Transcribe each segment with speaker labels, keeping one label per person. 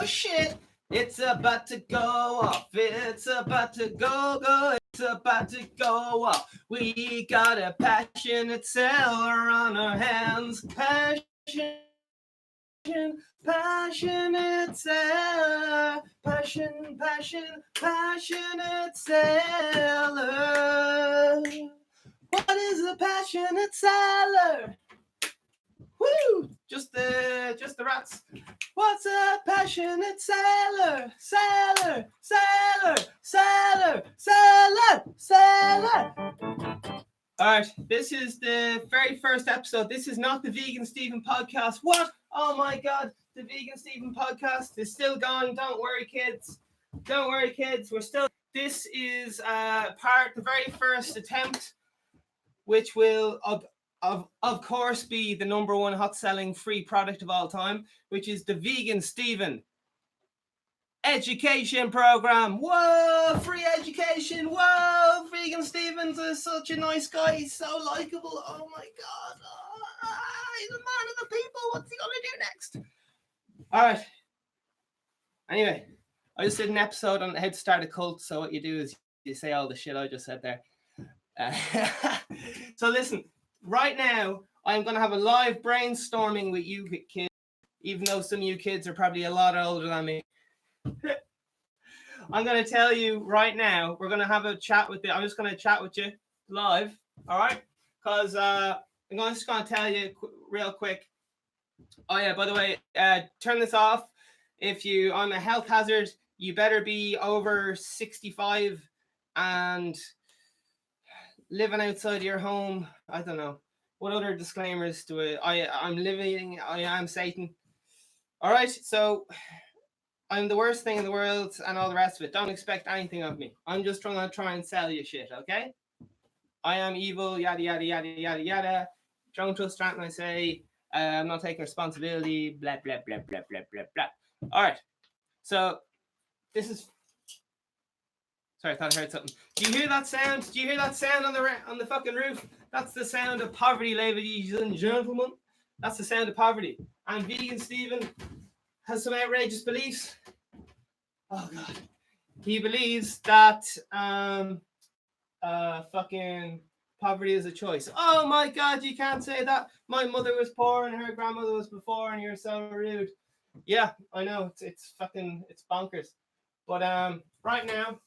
Speaker 1: shit, it's about to go off. It's about to go. It's about to go off. We got a passionate seller on our hands. Passionate seller. Passionate seller. What is a passionate seller? Woo! Just the rats. What's a passionate seller? Seller. Alright, this is the very first episode. This is not the Vegan Stephen podcast. What? Oh my god, the Vegan Stephen podcast is still going. Don't worry, kids. We're still. This is the very first attempt, which will of course be the number one hot selling free product of all time, which is the Vegan Stephen education program. Whoa, free education. Whoa, Vegan Stephen's is such a nice guy. He's so likable. Oh my god. He's a man of the people. What's he gonna do next? All right. Anyway, I just did an episode on how to start a cult. So what you do is you say all the shit I just said there. So listen, right now I'm going to have a live brainstorming with you kids, even though some of you kids are probably a lot older than me. I'm going to tell you right now, we're going to have a chat with you. I'm just going to chat with you live, all right? Because I'm just going to tell you real quick. Oh yeah, by the way, turn this off. If I'm a health hazard, you better be over 65 and living outside your home. I don't know. What other disclaimers do I am Satan. All right, so I'm the worst thing in the world and all the rest of it. Don't expect anything of me. I'm just trying to try and sell you shit, okay? I am evil, yada, yada, yada, yada, yada. Don't trust Stratton, I say. I'm not taking responsibility, blah, blah, blah, blah, blah, blah, blah. All right, so this is... Sorry, I thought I heard something. Do you hear that sound? Do you hear that sound on the fucking roof? That's the sound of poverty, ladies and gentlemen. That's the sound of poverty. And Vegan Stephen has some outrageous beliefs. Oh god, he believes that fucking poverty is a choice. Oh my god, you can't say that. My mother was poor and her grandmother was before, and you're so rude. Yeah, I know it's bonkers. But right now.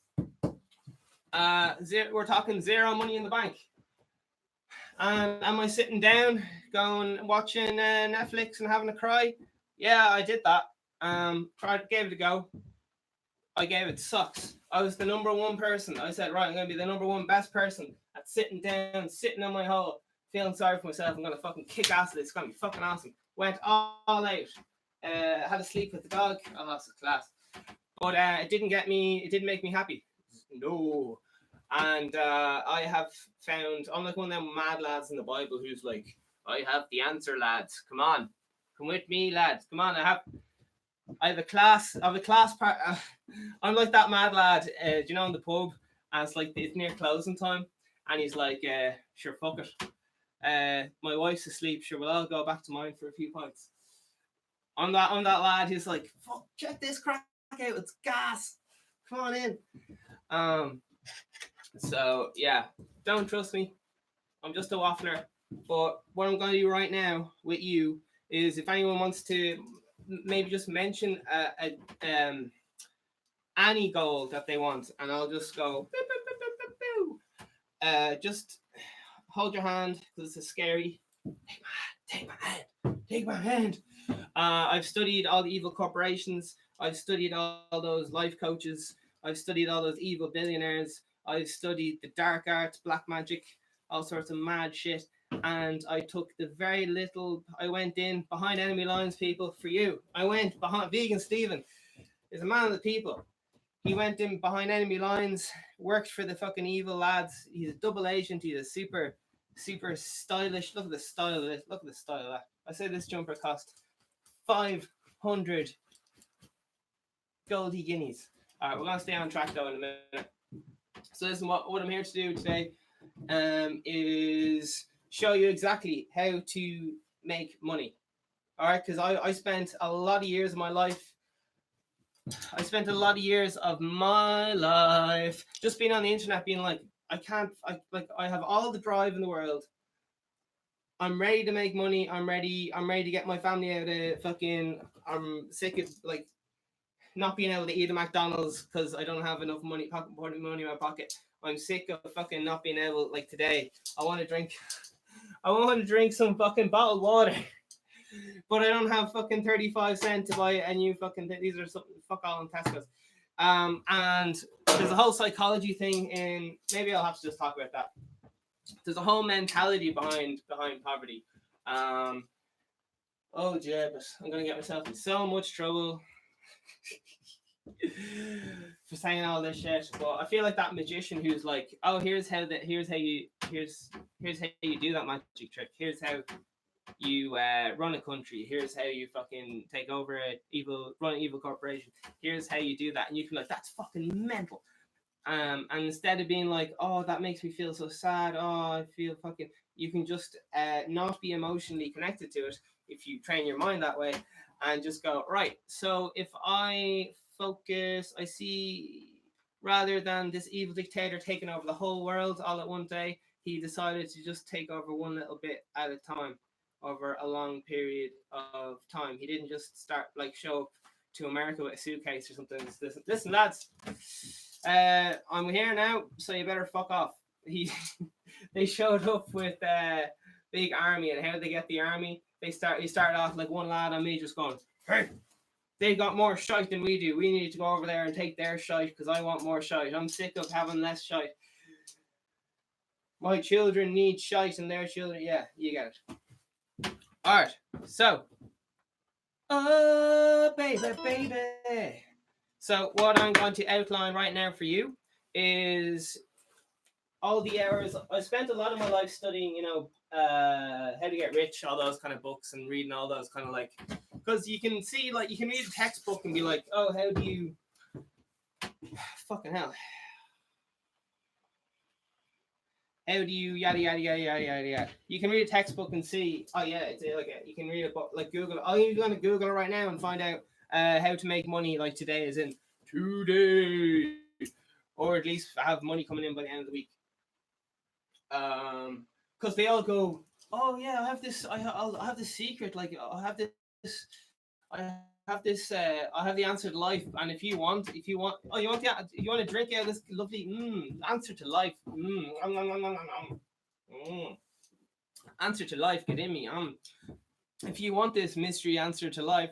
Speaker 1: We're talking zero money in the bank. And am I sitting down, watching Netflix and having a cry? Yeah, I did that. Gave it a go. I gave it sucks. I was the number one person. I said, right, I'm going to be the number one best person at sitting down, sitting on my hole, feeling sorry for myself. I'm going to fucking kick ass at this. It's going to be fucking awesome. Went all out. Had to sleep with the dog. Oh, that's class. But it didn't make me happy. No. And I have found, I'm like one of them mad lads in the Bible who's like, I have the answer, lads. Come on. Come with me, lads. Come on. I have a class part. I'm like that mad lad, do you know, in the pub, and it's near closing time, and he's like, sure, fuck it. My wife's asleep, sure, we'll all go back to mine for a few pints. I'm that lad who's like, fuck, check this crack out, it's gas. Come on in. So yeah, don't trust me. I'm just a waffler. But what I'm going to do right now with you is, if anyone wants to maybe just mention any goal that they want, and I'll just go. Just hold your hand, because it's scary. Take my hand. I've studied all the evil corporations. I've studied all those life coaches. I've studied all those evil billionaires. I've studied the dark arts, black magic, all sorts of mad shit. And I took I went in behind enemy lines, people, for you. I went behind. Vegan Stephen is a man of the people. He went in behind enemy lines, worked for the fucking evil lads. He's a double agent. He's a super, super stylish. Look at the style of this. Look at the style of that. I say this jumper cost 500 goldy guineas. All right, we're going to stay on track, though, in a minute. So listen, what I'm here to do today is show you exactly how to make money. All right, because I spent a lot of years of my life I spent a lot of years of my life just being on the internet, being like, I have all the drive in the world. I'm ready to make money. I'm ready. I'm ready to get my family out of fucking. I'm sick of like not being able to eat at McDonald's because I don't have enough money, putting money in my pocket. I'm sick of fucking not being able. Like today, I want to drink. I want to drink some fucking bottled water, but I don't have fucking 35 cents to buy a new fucking. These are something fuck all in Tesco's. And there's a whole psychology thing, and maybe I'll have to just talk about that. There's a whole mentality behind poverty. Oh, Jebus, I'm gonna get myself in so much trouble for saying all this shit. But I feel like that magician who's like, oh, here's how you do that magic trick. Here's how you run a country. Here's how you fucking take over run an evil corporation. Here's how you do that, and you can be like, that's fucking mental. And instead of being like, oh, that makes me feel so sad. Oh, I feel fucking. You can just not be emotionally connected to it if you train your mind that way, and just go right. So if I focus, I see rather than this evil dictator taking over the whole world all at one day, he decided to just take over one little bit at a time over a long period of time. He didn't just start like show up to America with a suitcase or something. Listen, lads, I'm here now, so you better fuck off. They showed up with a big army, and how did they get the army? He started off like one lad on me just going, hey, they got more shite than we do. We need to go over there and take their shite because I want more shite. I'm sick of having less shite. My children need shite and their children. Yeah, you get it. All right, so. Oh, baby. So what I'm going to outline right now for you is all the hours. I spent a lot of my life studying, how to get rich, all those kind of books, and reading all those kind of like, because you can see, like, you can read a textbook and be like, oh, how do you, fucking hell. How do you yada yada yada yada yada yada? You can read a textbook and see. Oh yeah, it's like you can read a book like Google. Oh, you're going to Google it right now and find out how to make money like today, as in 2 days, or at least have money coming in by the end of the week. Because they all go, oh yeah, I have this. I'll have this secret. Like I have this. I have the answer to life. And if you want, you want to drink out of this lovely answer to life. Answer to life, get in me. If you want this mystery answer to life,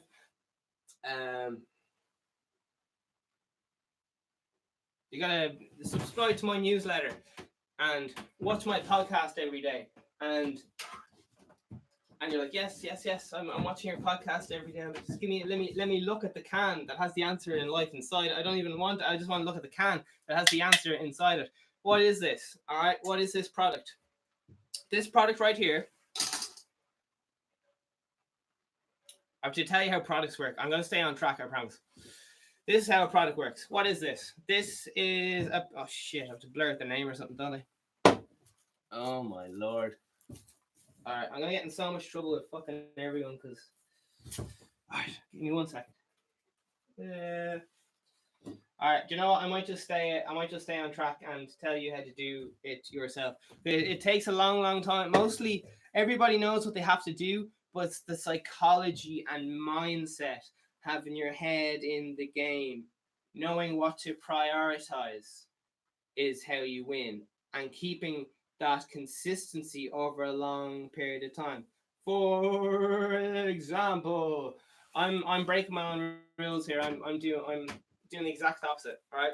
Speaker 1: you gotta subscribe to my newsletter and watch my podcast every day. And you're like, yes, I'm watching your podcast every day. Just let me look at the can that has the answer in life inside. I just want to look at the can that has the answer inside it. What is this? All right, what is this product? This product right here. I have to tell you how products work. I'm going to stay on track, I promise. This is how a product works. What is this? This is oh shit, I have to blur out the name or something, don't I? Oh my lord. Alright, I'm gonna get in so much trouble with fucking everyone because. Alright, give me 1 second. Alright, do you know what? I might just stay on track and tell you how to do it yourself. It takes a long time. Mostly everybody knows what they have to do, but it's the psychology and mindset, having your head in the game, knowing what to prioritize is how you win, and keeping that consistency over a long period of time. For example, I'm breaking my own rules here. I'm doing the exact opposite. All right.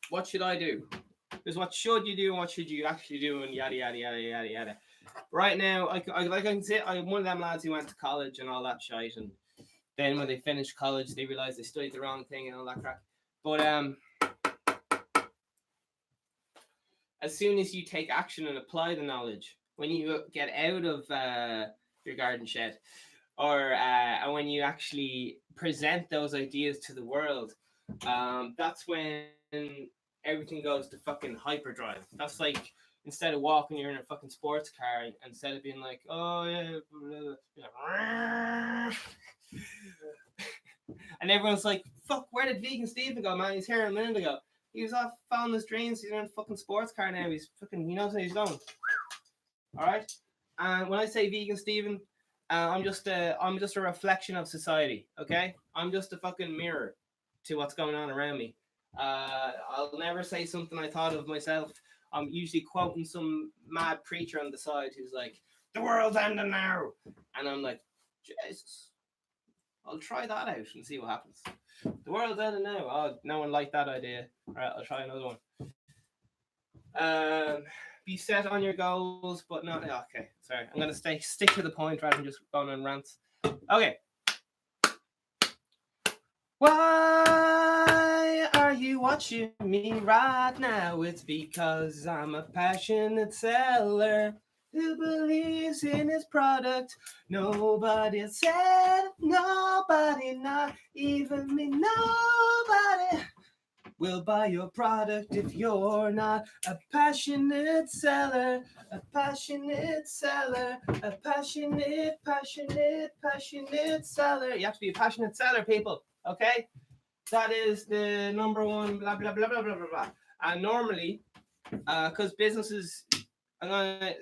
Speaker 1: What should I do? There's what should you do and what should you actually do, and yada yada yada yada yada. Right now, I can say I'm one of them lads who went to college and all that shit, and then when they finished college, they realized they studied the wrong thing and all that crap. But as soon as you take action and apply the knowledge, when you get out of your garden shed, or when you actually present those ideas to the world, that's when everything goes to fucking hyperdrive. That's like, instead of walking, you're in a fucking sports car, instead of being like, oh yeah, and everyone's like fuck, where did Vegan Stephen go, man? He's here a minute ago. He was off following his dreams. He's in a fucking sports car now. He's fucking, he knows where he's going. All right. And when I say Vegan Stephen, I'm just a reflection of society. Okay. I'm just a fucking mirror to what's going on around me. I'll never say something I thought of myself. I'm usually quoting some mad preacher on the side who's like, "The world's ending now," and I'm like, Jesus, I'll try that out and see what happens. The world's ending now. Oh, no one liked that idea. All right, I'll try another one. Be set on your goals, but not okay. Sorry, I'm gonna stick to the point rather than just going on rants. Okay. Why are you watching me right now? It's because I'm a passionate seller who believes in his product. Nobody said, nobody, not even me, nobody will buy your product if you're not a passionate seller, a passionate seller, a passionate seller. You have to be a passionate seller, people. Okay, that is the number one. Blah blah blah blah blah blah blah. And normally, because businesses, I'm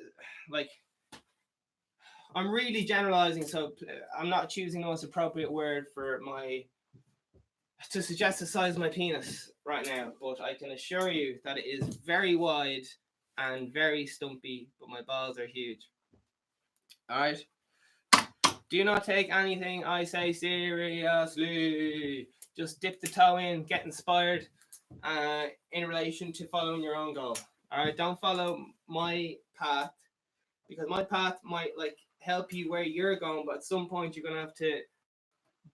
Speaker 1: really generalizing, so I'm not choosing the most appropriate word for to suggest the size of my penis right now. But I can assure you that it is very wide and very stumpy. But my balls are huge. All right. Do not take anything I say seriously. Just dip the toe in, get inspired in relation to following your own goal. All right, don't follow my path because my path might help you where you're going, but at some point you're gonna have to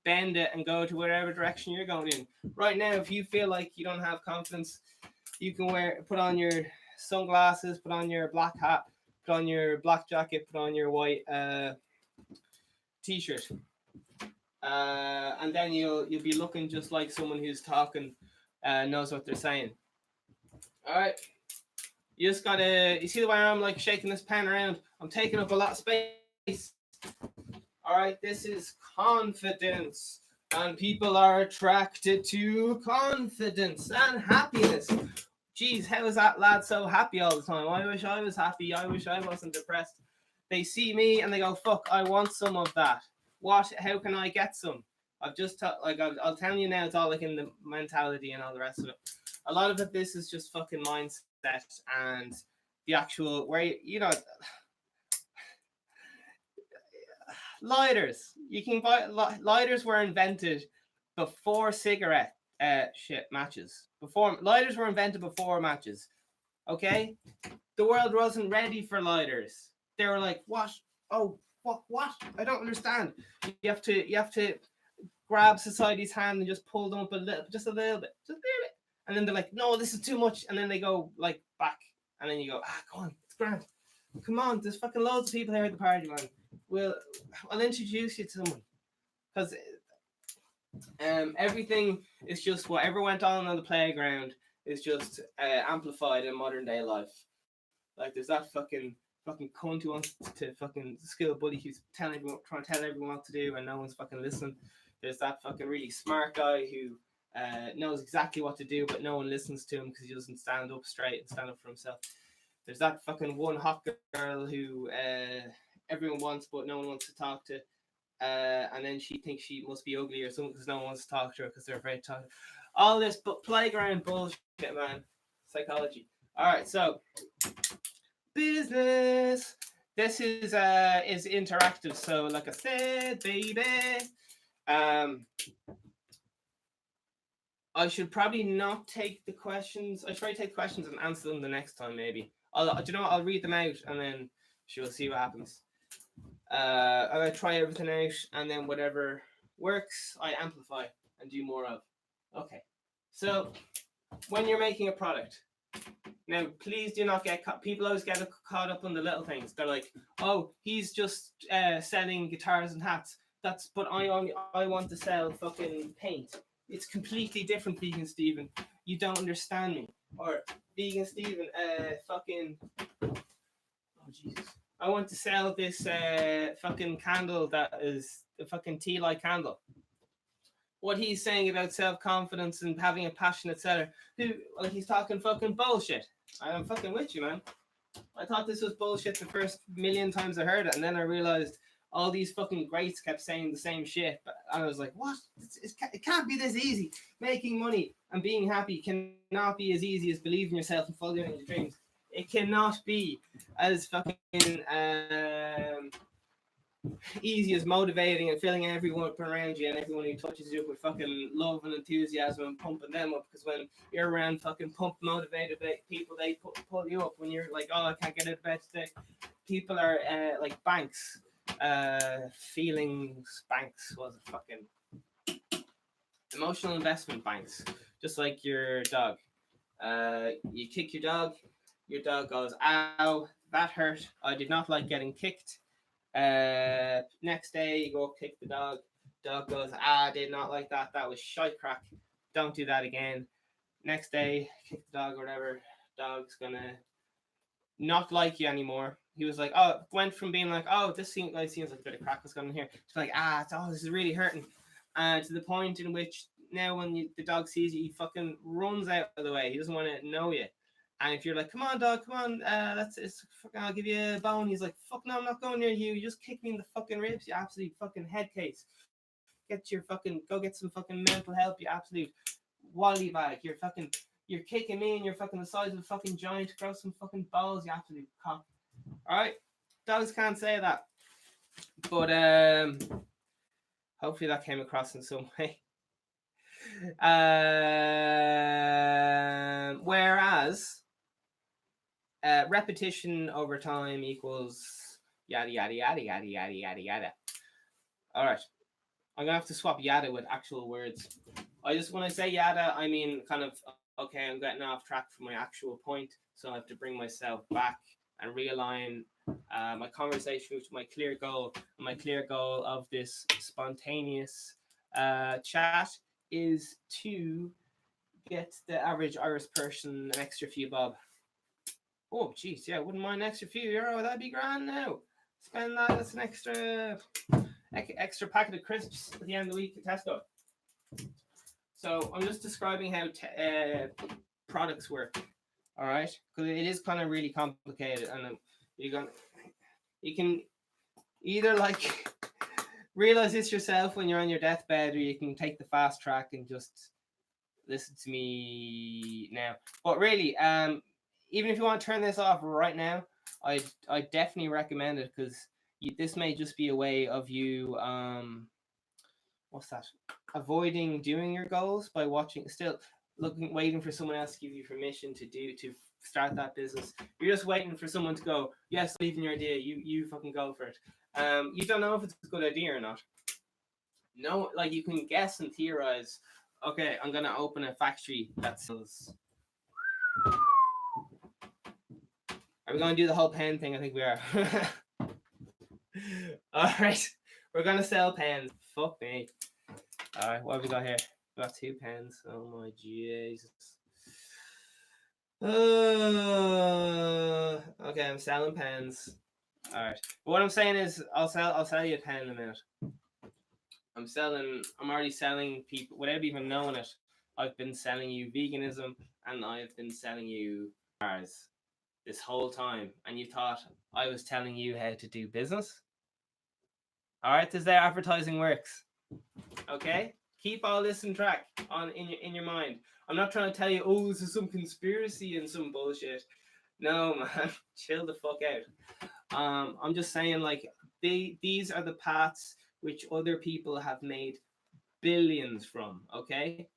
Speaker 1: bend it and go to whatever direction you're going in. Right now, if you feel like you don't have confidence, you can put on your sunglasses, put on your black hat, put on your black jacket, put on your white t-shirt, and then you'll be looking just like someone who's talking knows what they're saying. All right, you just gotta, you see the way I'm shaking this pen around? I'm taking up a lot of space. All right, this is confidence, and people are attracted to confidence and happiness. Jeez, how is that lad so happy all the time? I wish I was happy. I wish I wasn't depressed. They see me and they go, fuck, I want some of that. How can I get some? I've just, I'll tell you now, it's all in the mentality and all the rest of it. A lot of it, this is just fucking mindset and the actual, lighters. You can buy, lighters were invented before cigarette matches. Lighters were invented before matches. Okay? The world wasn't ready for lighters. They were like, what? Oh, what? I don't understand. You have to grab society's hand and just pull them up just a little bit. And then they're like, no, this is too much. And then they go back. And then you go, go on, it's grand. Come on, there's fucking loads of people here at the party, man. I'll introduce you to someone. Because everything is just whatever went on the playground is just amplified in modern day life. There's that fucking cunt who wants to fucking school bully who's trying to tell everyone what to do and no one's fucking listening. There's that fucking really smart guy who knows exactly what to do but no one listens to him because he doesn't stand up straight and stand up for himself. There's that fucking one hot girl who everyone wants but no one wants to talk to, and then she thinks she must be ugly or something because no one wants to talk to her because they're afraid to talk. All this but playground bullshit, man. Psychology. All right, so business. This is interactive. So like I said, baby, I should probably not take the questions. I try to take questions and answer them the next time. Maybe I'll read them out and then she'll see what happens. I'm gonna try everything out and then whatever works, I amplify and do more of. Okay, so when you're making a product. Now, please do not get caught. People always get caught up on the little things. They're like, "Oh, he's just selling guitars and hats." But I want to sell fucking paint. It's completely different, Vegan Stephen. You don't understand me. Or Vegan Stephen, fucking. Oh Jesus! I want to sell this fucking candle that is a fucking tea light candle. what he's saying about self-confidence and having a passion, etc. Who, like, he's talking fucking bullshit. I'm fucking with you, man. I thought this was bullshit the first million times I heard it, and then I realized all these fucking greats kept saying the same shit. But I was like, what? It can't be this easy. Making money and being happy cannot be as easy as believing yourself and following your dreams. It cannot be as fucking easy as motivating and filling everyone up around you and everyone who touches you with fucking love and enthusiasm and pumping them up. Because when you're around fucking pump motivated people, they pull you up. When you're like, oh, I can't get out of bed today, people are like banks. Feelings banks was a fucking emotional investment banks, just like your dog. You kick your dog goes, ow, that hurt, I did not like getting kicked. Next day you go kick the dog goes, I did not like that, that was shite crack, don't do that again. Next day kick the dog or whatever, dog's gonna not like you anymore. He was like, oh, went from being like, oh, this seems like a bit of crack was going on here, to like, this is really hurting, to the point in which now when the dog sees you, he fucking runs out of the way. He doesn't want to know you. And if you're like, come on, dog, come on, I'll give you a bone. He's like, fuck no, I'm not going near you. You just kicked me in the fucking ribs, you absolute fucking head case. Go get some fucking mental help, you absolute wally bag. You're kicking me and you're fucking the size of a fucking giant. Grow some fucking balls, you absolute cock. Alright? Dogs can't say that. But hopefully that came across in some way. Whereas repetition over time equals yada yada yada yada yada yada yada. Alright. I'm gonna have to swap yada with actual words. When I say yada, I mean kind of, okay, I'm getting off track from my actual point, so I have to bring myself back and realign my conversation with my clear goal. And my clear goal of this spontaneous chat is to get the average Irish person an extra few bob. Oh, jeez, yeah, wouldn't mind an extra few euro. That'd be grand now. Spend that. That's an extra packet of crisps at the end of the week at Tesco. So I'm just describing how products work. All right, because it is kind of really complicated, and you can either like realize this yourself when you're on your deathbed, or you can take the fast track and just listen to me now. But really, even if you want to turn this off right now, I definitely recommend it, because this may just be a way of you avoiding doing your goals by waiting for someone else to give you permission to start that business. You're just waiting for someone to go, yes, believe in your idea, you fucking go for it. You don't know if it's a good idea or not. No, like, you can guess and theorize. Okay, I'm gonna open a factory that sells. Are we gonna do the whole pen thing? I think we are. All right, we're gonna sell pens. Fuck me. All right, what have we got here? We got 2 pens. Oh my Jesus. Okay, I'm selling pens. All right, but what I'm saying is, I'll sell you a pen in a minute. I'm already selling people without even knowing it. I've been selling you veganism, and I've been selling you cars this whole time, and you thought I was telling you how to do business. All right, this is how advertising works. Okay, keep all this in track in your mind. I'm not trying to tell you, oh, this is some conspiracy and some bullshit. No, man, chill the fuck out. I'm just saying, like, these are the paths which other people have made billions from. Okay,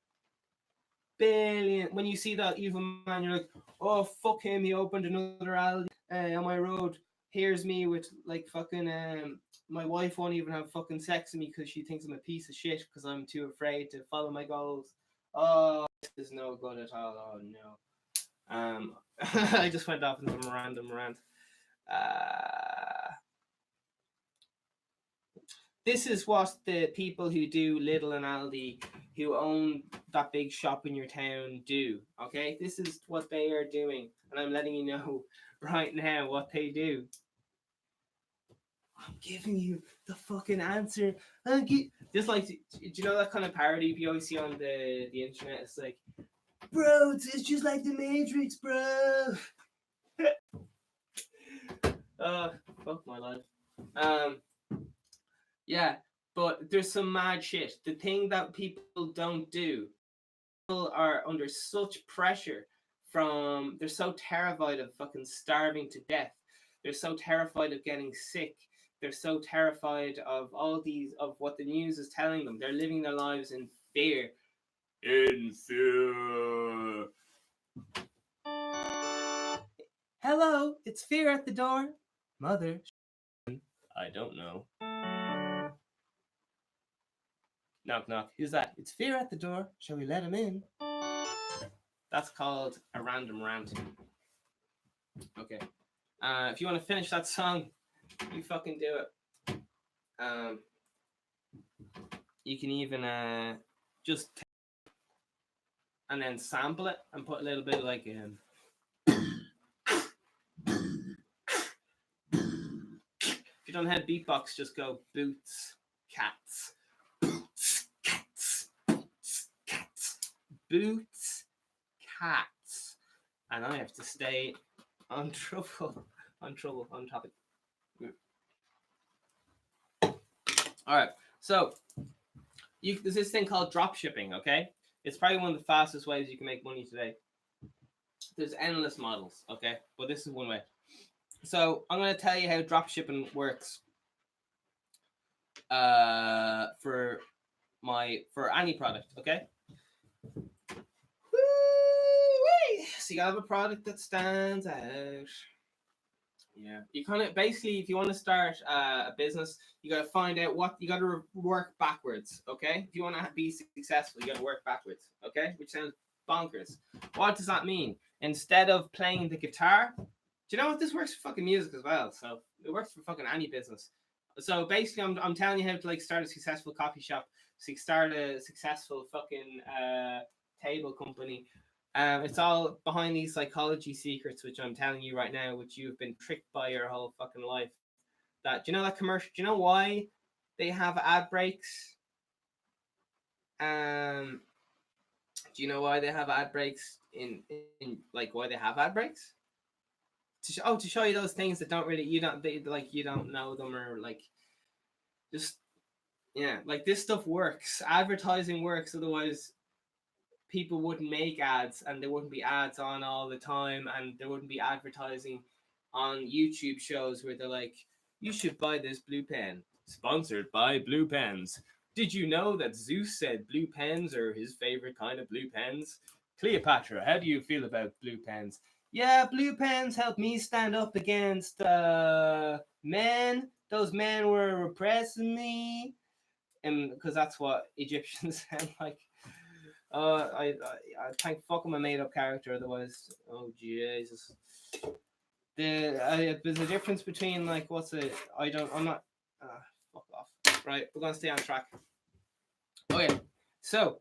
Speaker 1: billion. When you see that evil man, you're like, oh, fuck him, he opened another Aldi on my road. Here's me with like fucking my wife won't even have fucking sex with me because she thinks I'm a piece of shit because I'm too afraid to follow my goals. Oh, this is no good at all. Oh no. I just went off into some random rant. This is what the people who do Lidl and Aldi, who own that big shop in your town, do. Okay, this is what they are doing, and I'm letting you know right now what they do. I'm giving you the fucking answer. Just like, do you know that kind of parody you always see on the internet? It's like, bro, it's just like the Matrix, bro. Fuck my life. Yeah, but there's some mad shit. The thing that people don't do, people are under such pressure from, they're so terrified of fucking starving to death. They're so terrified of getting sick. They're so terrified of all these, of what the news is telling them. They're living their lives in fear. In fear. Hello, it's Fear at the door. Mother. I don't know. Knock, knock. Who's that? It's Fear at the door. Shall we let him in? That's called a random rant. Okay. If you want to finish that song, you fucking do it. You can even just and then sample it and put a little bit like if you don't have beatbox, just go boots, cats, boots, cats, boots, cats, boots, cats, and I have to stay on topic. All right, so there's this thing called drop shipping. Okay, it's probably one of the fastest ways you can make money today. There's endless models. Okay, but this is one way. So I'm going to tell you how drop shipping works. For any product. Okay. Woo-wee! So you gotta have a product that stands out. Yeah, you kind of basically, if you want to start a business, you got to find out what you got to work backwards. Okay, if you want to be successful, you got to work backwards. Okay, which sounds bonkers. What does that mean? Instead of playing the guitar, do you know what, this works for fucking music as well? So it works for fucking any business. So basically, I'm telling you how to like start a successful coffee shop, start a successful fucking table company. It's all behind these psychology secrets, which I'm telling you right now, which you've been tricked by your whole fucking life. Do you know that commercial? Do you know why they have ad breaks? Do you know why they have ad breaks in like why they have ad breaks? To show you those things that you don't know them, or like just like this stuff works. Advertising works, otherwise people wouldn't make ads, and there wouldn't be ads on all the time, and there wouldn't be advertising on YouTube shows where they're like, you should buy this blue pen, sponsored by blue pens. Did you know that Zeus said blue pens are his favorite kind of blue pens? Cleopatra, how do you feel about blue pens? Yeah, blue pens helped me stand up against men. Those men were repressing me, and because that's what Egyptians sound like. I thank fuck I'm a made up character, otherwise, oh Jesus. There's a difference between like I'm not. Fuck off. Right, we're gonna stay on track. Okay, so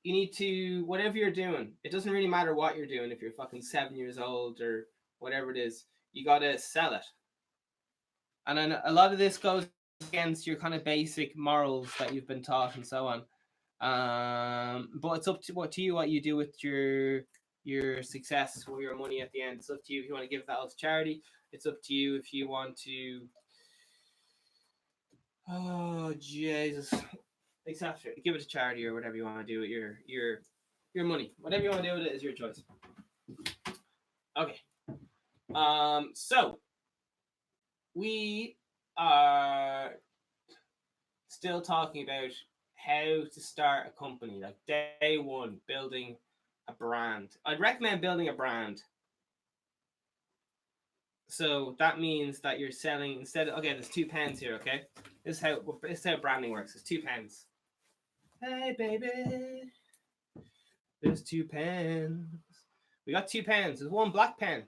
Speaker 1: you need to, whatever you're doing, it doesn't really matter what you're doing. If you're fucking 7 years old or whatever it is, you gotta sell it. And then a lot of this goes against your kind of basic morals that you've been taught and so on. But it's up to you what you do with your success or your money at the end. It's up to you if you want to give that out to charity. It's up to you if you want to. Oh Jesus! Exactly. Give it to charity or whatever you want to do with your money. Whatever you want to do with it is your choice. Okay. So we are still talking about how to start a company, like day one, building a brand. I'd recommend building a brand. So that means that you're selling, instead of, okay, there's 2 pens here, okay? This is how branding works. There's 2 pens. Hey baby, there's 2 pens. We got 2 pens. There's 1 black pen.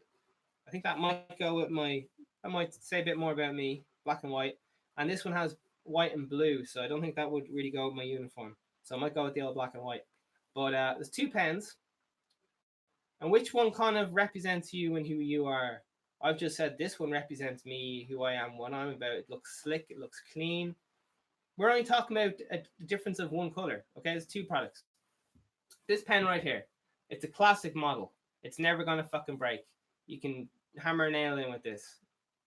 Speaker 1: I think that might go with that might say a bit more about me, black and white. And this one has white and blue, so I don't think that would really go with my uniform. So I might go with the old black and white. But there's 2 pens. And which one kind of represents you and who you are? I've just said this one represents me, who I am, what I'm about. It looks slick, it looks clean. We're only talking about a difference of one color. Okay, there's two products. This pen right here, it's a classic model. It's never gonna fucking break. You can hammer a nail in with this.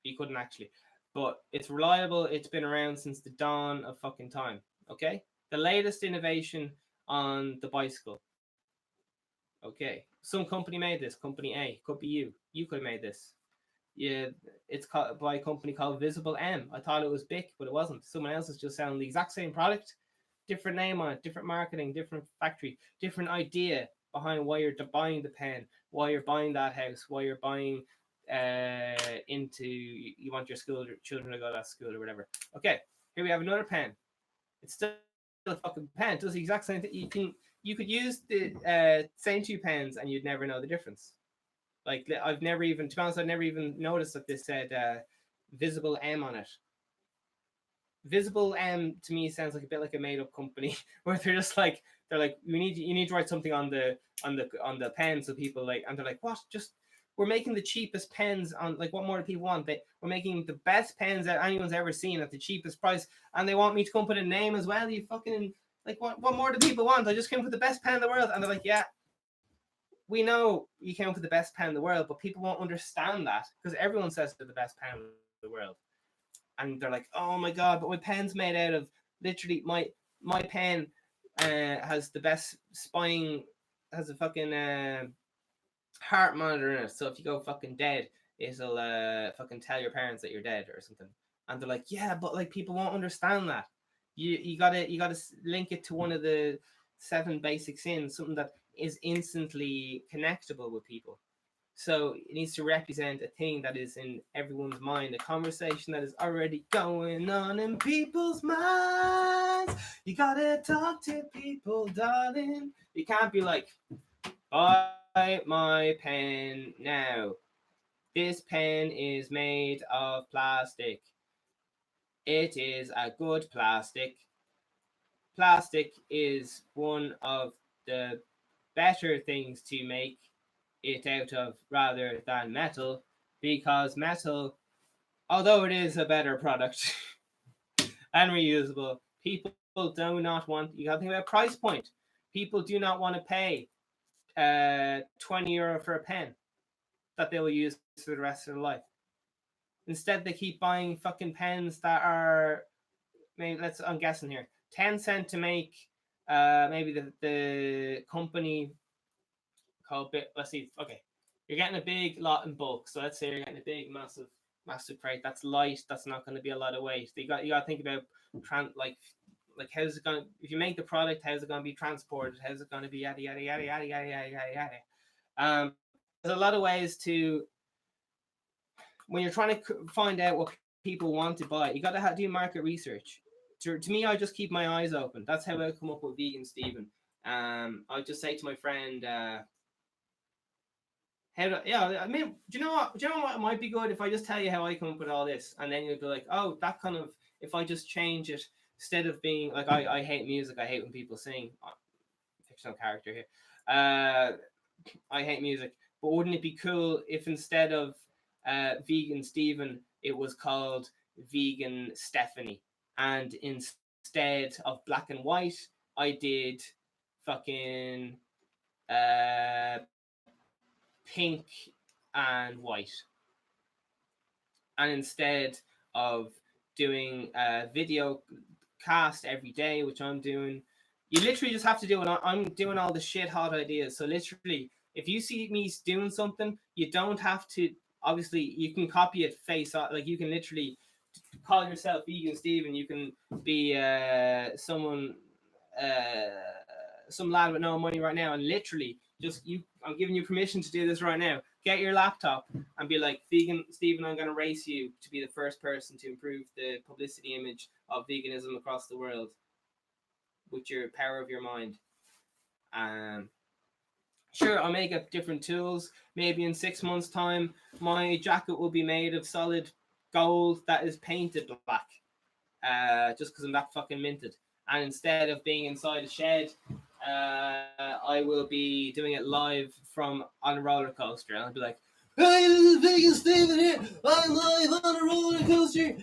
Speaker 1: You couldn't actually, but it's reliable. It's been around since the dawn of fucking time. Okay, the latest innovation on the bicycle. Okay, some company made this. Company A, could be you. You could have made this. Yeah, it's called by a company called Visible M. I thought it was Bic, but it wasn't. Someone else is just selling the exact same product, different name on it, different marketing, different factory, different idea behind why you're buying the pen, why you're buying that house, why you're buying into you want your school children to go to that school or whatever. Okay, here we have another pen. It's still a fucking pen. It does the exact same thing. You could use the same two pens and you'd never know the difference. Like I've never even, to be honest, I've never even noticed that this said Visible M on it. Visible M to me sounds like a bit like a made up company where they're like you need to write something on the pen so people like, and they're like, what, just we're making the cheapest pens on, like, what more do people want? We're making the best pens that anyone's ever seen at the cheapest price, and they want me to come put a name as well. You fucking, like, what more do people want? I just came with the best pen in the world. And they're like, yeah, we know you came with the best pen in the world, but people won't understand that because everyone says they're the best pen in the world. And they're like, oh my God, but my pen's made out of, literally, my pen has the best spine, has a fucking heart monitor in it. So if you go fucking dead, it'll fucking tell your parents that you're dead or something. And they're like, yeah, but like people won't understand that. You gotta link it to one of the 7 basic sins, something that is instantly connectable with people. So it needs to represent a thing that is in everyone's mind, a conversation that is already going on in people's minds. You gotta talk to people, darling. You can't be like, buy my pen now. This pen is made of plastic. It is a good plastic. Plastic is one of the better things to make it out of rather than metal, because metal, although it is a better product and reusable, people do not want, you gotta think about price point. People do not want to pay €20 for a pen that they will use for the rest of their life. Instead, they keep buying fucking pens that are, maybe, I'm guessing here, 10 cents to make. Maybe the company called Bit. Let's see. Okay, you're getting a big lot in bulk. So let's say you're getting a big, massive crate. That's light. That's not going to be a lot of weight. So you got to think about like how's it going? If you make the product, how's it going to be transported? How's it going to be yada yada yada yada yada yada yada yada. There's a lot of ways to, when you're trying to find out what people want to buy, you got to do market research. To me, I just keep my eyes open. That's how I come up with Vegan Steven. I just say to my friend, I mean, do you know what? It might be good if I just tell you how I come up with all this, and then you'll be like, oh, that kind of, if I just change it, instead of being like, I hate music, I hate when people sing. Fictional character here. I hate music, but wouldn't it be cool if instead of Vegan Steven, it was called Vegan Stephanie, and instead of black and white, I did fucking pink and white. And instead of doing a video cast every day, which I'm doing, you literally just have to do it. I'm doing all the shit hot ideas. So literally, if you see me doing something, you don't have to, obviously, you can copy it face off. Like, you can literally call yourself Vegan Steven. You can be someone, some lad with no money right now, and literally I'm giving you permission to do this right now. Get your laptop and be like, Vegan Steven, I'm going to race you to be the first person to improve the publicity image of veganism across the world with your power of your mind. Sure, I'll make up different tools. Maybe in 6 months' time, my jacket will be made of solid gold that is painted black, just because I'm that fucking minted. And instead of being inside a shed, I will be doing it live from on a roller coaster, and I'll be like, Hey, this is Vegan Steven here. I'm live on a roller coaster.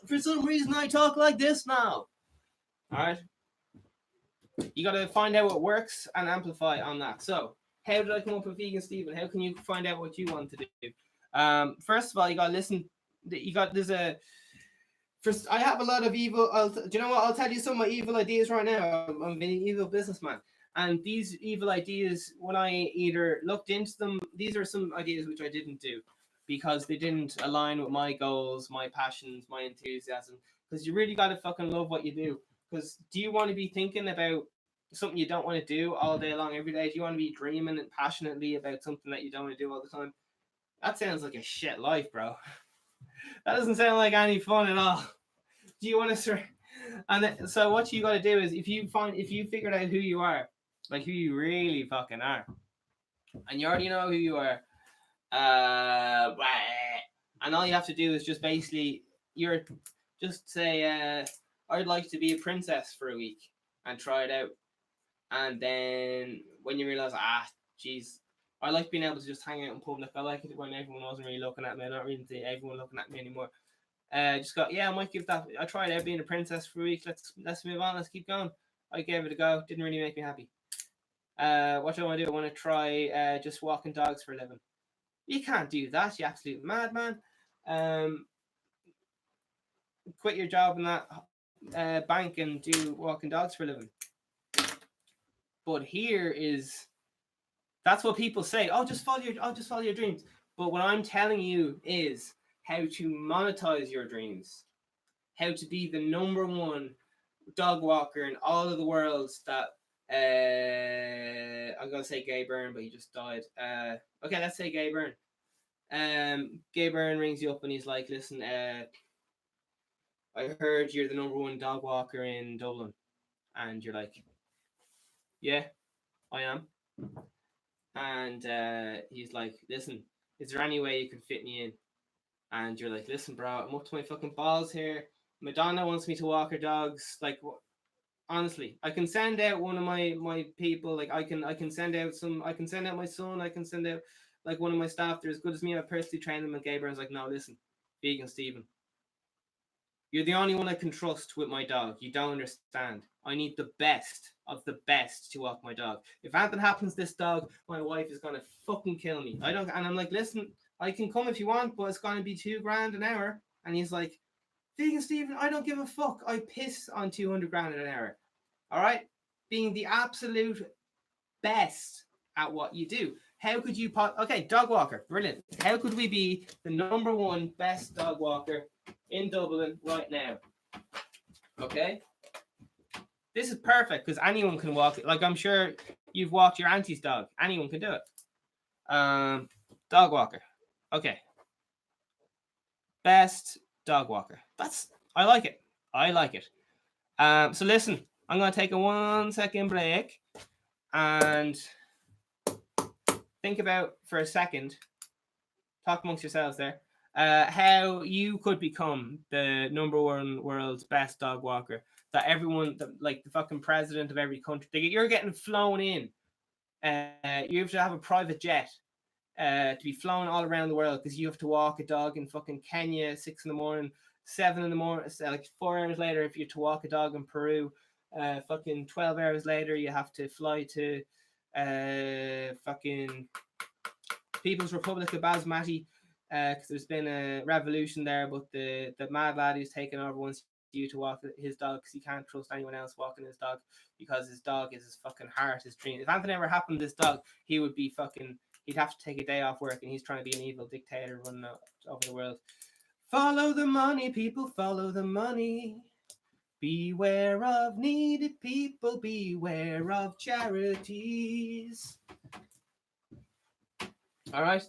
Speaker 1: For some reason, I talk like this now. Alright? You gotta find out what works and amplify on that. So, how did I come up with Vegan Steven? How can you find out what you want to do? First of all, you gotta listen. First, I have a lot of evil. Do you know what? I'll tell you some of my evil ideas right now. I'm an evil businessman. And these evil ideas, when I either looked into them, these are some ideas which I didn't do because they didn't align with my goals, my passions, my enthusiasm. Because you really got to fucking love what you do. Because do you want to be thinking about something you don't want to do all day long, every day? Do you want to be dreaming and passionately about something that you don't want to do all the time? That sounds like a shit life, bro. That doesn't sound like any fun at all. Do you want to sort? And then, so what you got to do is if you figured out who you are, like who you really fucking are, and you already know who you are, and all you have to do is just basically just say I'd like to be a princess for a week and try it out, and then when you realize jeez, I like being able to just hang out in public. I like it when everyone wasn't really looking at me. I don't really see everyone looking at me anymore. Just got I might give that. I tried out being a princess for a week. Let's move on. Let's keep going. I gave it a go. Didn't really make me happy. What do I want to do? I want to try just walking dogs for a living. You can't do that. You absolute madman. Quit your job in that bank and do walking dogs for a living. But that's what people say. Just follow your dreams. But what I'm telling you is how to monetize your dreams. How to be the number one dog walker in all of the worlds that I'm gonna say Gay Byrne, but he just died. Okay, let's say Gay Byrne. Gay Byrne rings you up and he's like, listen, I heard you're the number one dog walker in Dublin. And you're like, yeah, I am. And he's like, listen, is there any way you can fit me in? And you're like, listen, bro, I'm up to my fucking balls here. Madonna wants me to walk her dogs. Like, honestly, I can send out one of my people. Like, I can send out my son. I can send out like one of my staff. They're as good as me. I personally train them. And Gabriel's like, no, listen, Vegan Steven, you're the only one I can trust with my dog. You don't understand. I need the best of the best to walk my dog. If anything happens to this dog, my wife is gonna fucking kill me. I don't. And I'm like, listen, I can come if you want, but it's gonna be $2,000 an hour. And he's like, Vegan Steven, I don't give a fuck. I piss on $200,000 an hour. All right, being the absolute best at what you do. How could you okay, dog walker, brilliant. How could we be the number one best dog walker in Dublin right now? Okay, this is perfect because anyone can walk it. Like, I'm sure you've walked your auntie's dog. Anyone can do it. Dog walker. Okay, best dog walker. I like it. So listen, I'm gonna take a 1 second break and think about for a second, talk amongst yourselves there, how you could become the number one world's best dog walker. That everyone, like the fucking president of every country, you're getting flown in. You have to have a private jet to be flown all around the world because you have to walk a dog in fucking Kenya 6 a.m, 7 a.m, like 4 hours later. If you're to walk a dog in Peru, fucking 12 hours later, you have to fly to fucking People's Republic of Basmati because there's been a revolution there. But the mad lad who's taken over wants you to walk his dog because he can't trust anyone else walking his dog because his dog is his fucking heart, his dream. If anything ever happened to this dog, he would be fucking. He'd have to take a day off work, and he's trying to be an evil dictator running over the world. Follow the money, people. Follow the money. Beware of needed people. Beware of charities. All right.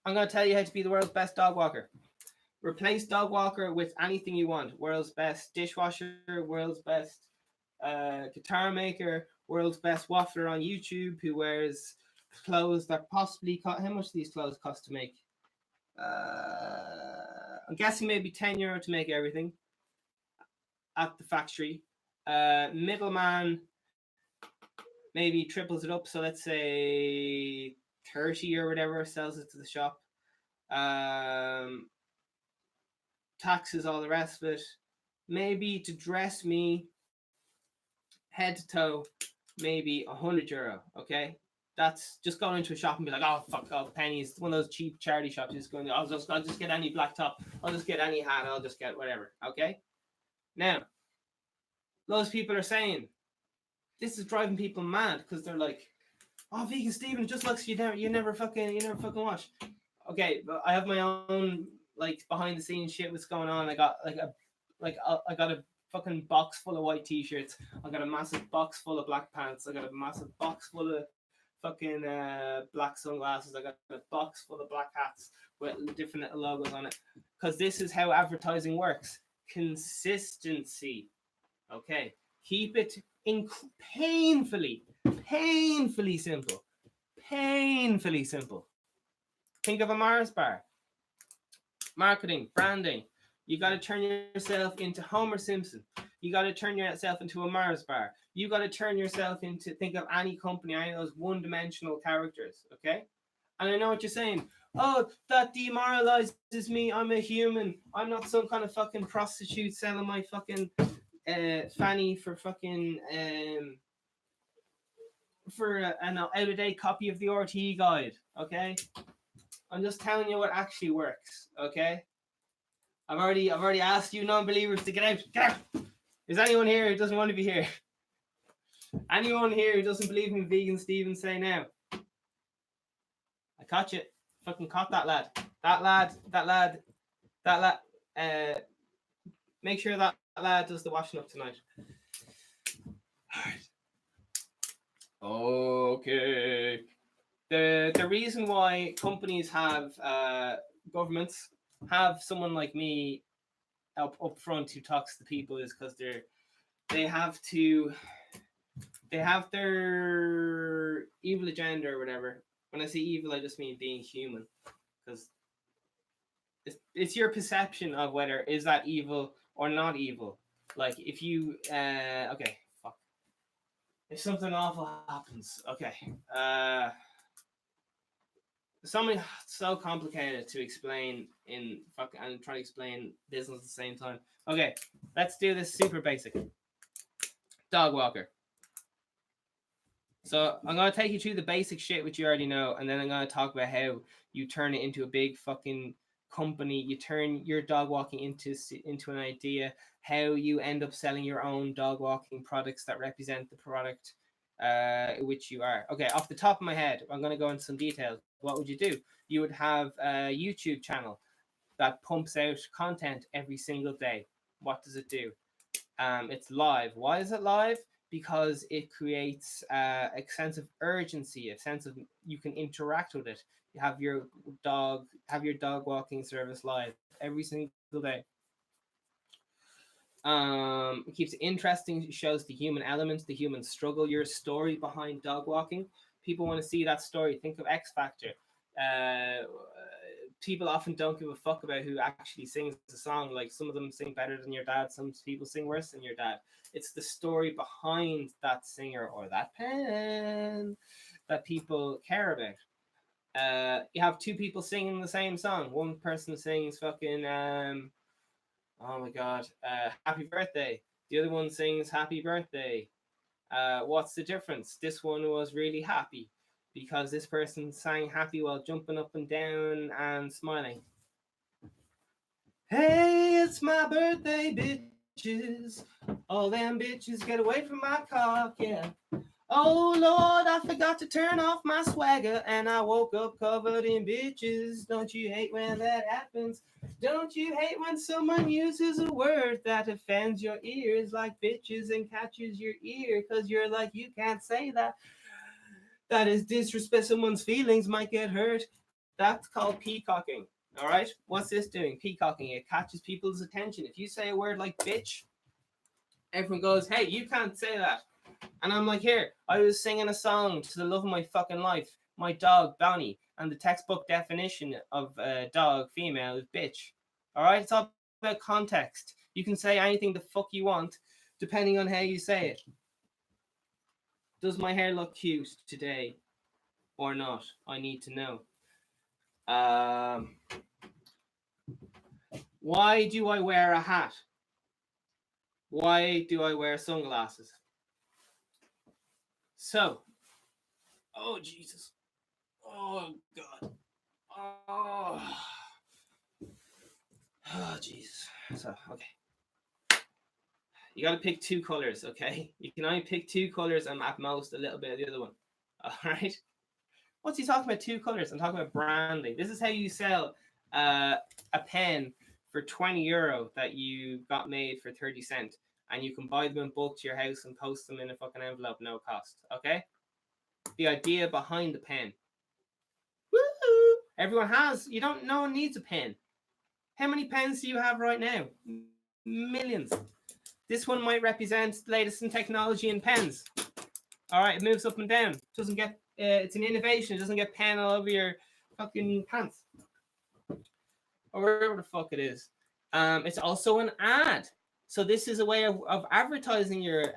Speaker 1: I'm going to tell you how to be the world's best dog walker. Replace dog walker with anything you want. World's best dishwasher, world's best guitar maker, world's best waffler on YouTube who wears clothes that possibly cost. How much do these clothes cost to make? I'm guessing maybe €10 to make everything at the factory. Middleman maybe triples it up. So let's say 30 or whatever, sells it to the shop. Taxes, all the rest of it. Maybe to dress me head to toe, maybe €100. Okay, that's just going into a shop and be like, oh fuck, oh pennies. One of those cheap charity shops. Just going, I'll just get any black top. I'll just get any hat. I'll just get whatever. Okay. Now, those people are saying this is driving people mad because they're like, oh, Vegan Steven, it just looks you never fucking watch. Okay, but I have my own like behind the scenes shit. What's going on? I got I got a fucking box full of white t-shirts. I got a massive box full of black pants. I got a massive box full of fucking black sunglasses. I got a box full of black hats with different little logos on it. Because this is how advertising works. Consistency. Okay. Keep it painfully simple. Painfully simple. Think of a Mars bar. Marketing, branding. You got to turn yourself into Homer Simpson. You got to turn yourself into a Mars bar. You got to turn yourself into, think of any company, any of those one-dimensional characters, okay? And I know what you're saying. Oh, that demoralizes me. I'm a human. I'm not some kind of fucking prostitute selling my fucking fanny for fucking for an out-of-date copy of the RTE guide, okay? I'm just telling you what actually works, okay? I've already asked you non-believers to get out. Get out! Is anyone here who doesn't want to be here? Anyone here who doesn't believe in Vegan Steven, say now. I caught you. Fucking caught that lad. That lad. Make sure that lad does the washing up tonight. Okay. The reason why companies have governments have someone like me up front who talks to the people is because they have their evil agenda or whatever. When I say evil, I just mean being human, because it's your perception of whether is that evil or not evil. Like if you okay, fuck. If something awful happens, okay. Something so complicated to explain and try to explain business at the same time. Okay, let's do this super basic. Dog walker. So I'm going to take you through the basic shit which you already know, and then I'm going to talk about how you turn it into a big fucking company. You turn your dog walking into an idea, how you end up selling your own dog walking products that represent the product which you are. Okay, off the top of my head, I'm going to go into some details. What would you do? You would have a YouTube channel that pumps out content every single day. What does it do? It's live. Why is it live? Because it creates a sense of urgency, a sense of you can interact with it. You have your dog walking service live every single day. It keeps it interesting. It shows the human elements, the human struggle, your story behind dog walking. People want to see that story. Think of X Factor. People often don't give a fuck about who actually sings the song. Like some of them sing better than your dad. Some people sing worse than your dad. It's the story behind that singer or that pen that people care about. You have two people singing the same song. One person sings fucking oh my god, happy birthday. The other one sings happy birthday. What's the difference? This one was really happy because this person sang happy while jumping up and down and smiling. Hey, it's my birthday, bitches. All them bitches get away from my cock, yeah. Oh Lord, I forgot to turn off my swagger and I woke up covered in bitches. Don't you hate when that happens? Don't you hate when someone uses a word that offends your ears like bitches and catches your ear? Because you're like, you can't say that. That is disrespect. Someone's feelings might get hurt. That's called peacocking. All right? What's this doing? Peacocking. It catches people's attention. If you say a word like bitch, everyone goes, hey, you can't say that. And I'm like, here, I was singing a song to the love of my fucking life, my dog, Bonnie, and the textbook definition of dog, female, is bitch. All right? It's all about context. You can say anything the fuck you want, depending on how you say it. Does my hair look cute today or not? I need to know. Um, why do I wear a hat? Why do I wear sunglasses? So, oh Jesus, oh God, oh, oh Jesus. So, okay, you got to pick two colors. Okay, you can only pick two colors and at most a little bit of the other one. All right. What's he talking about? Two colors. I'm talking about branding. This is how you sell a pen for €20 that you got made for 30 cents, and you can buy them in bulk to your house and post them in a fucking envelope, no cost. Okay. The idea behind the pen. Woo! Everyone has. You don't. No one needs a pen. How many pens do you have right now? Millions. This one might represent the latest in technology in pens. All right, it moves up and down. Doesn't get. It's an innovation. It doesn't get pen all over your fucking pants or wherever the fuck it is. It's also an ad. So this is a way of advertising your.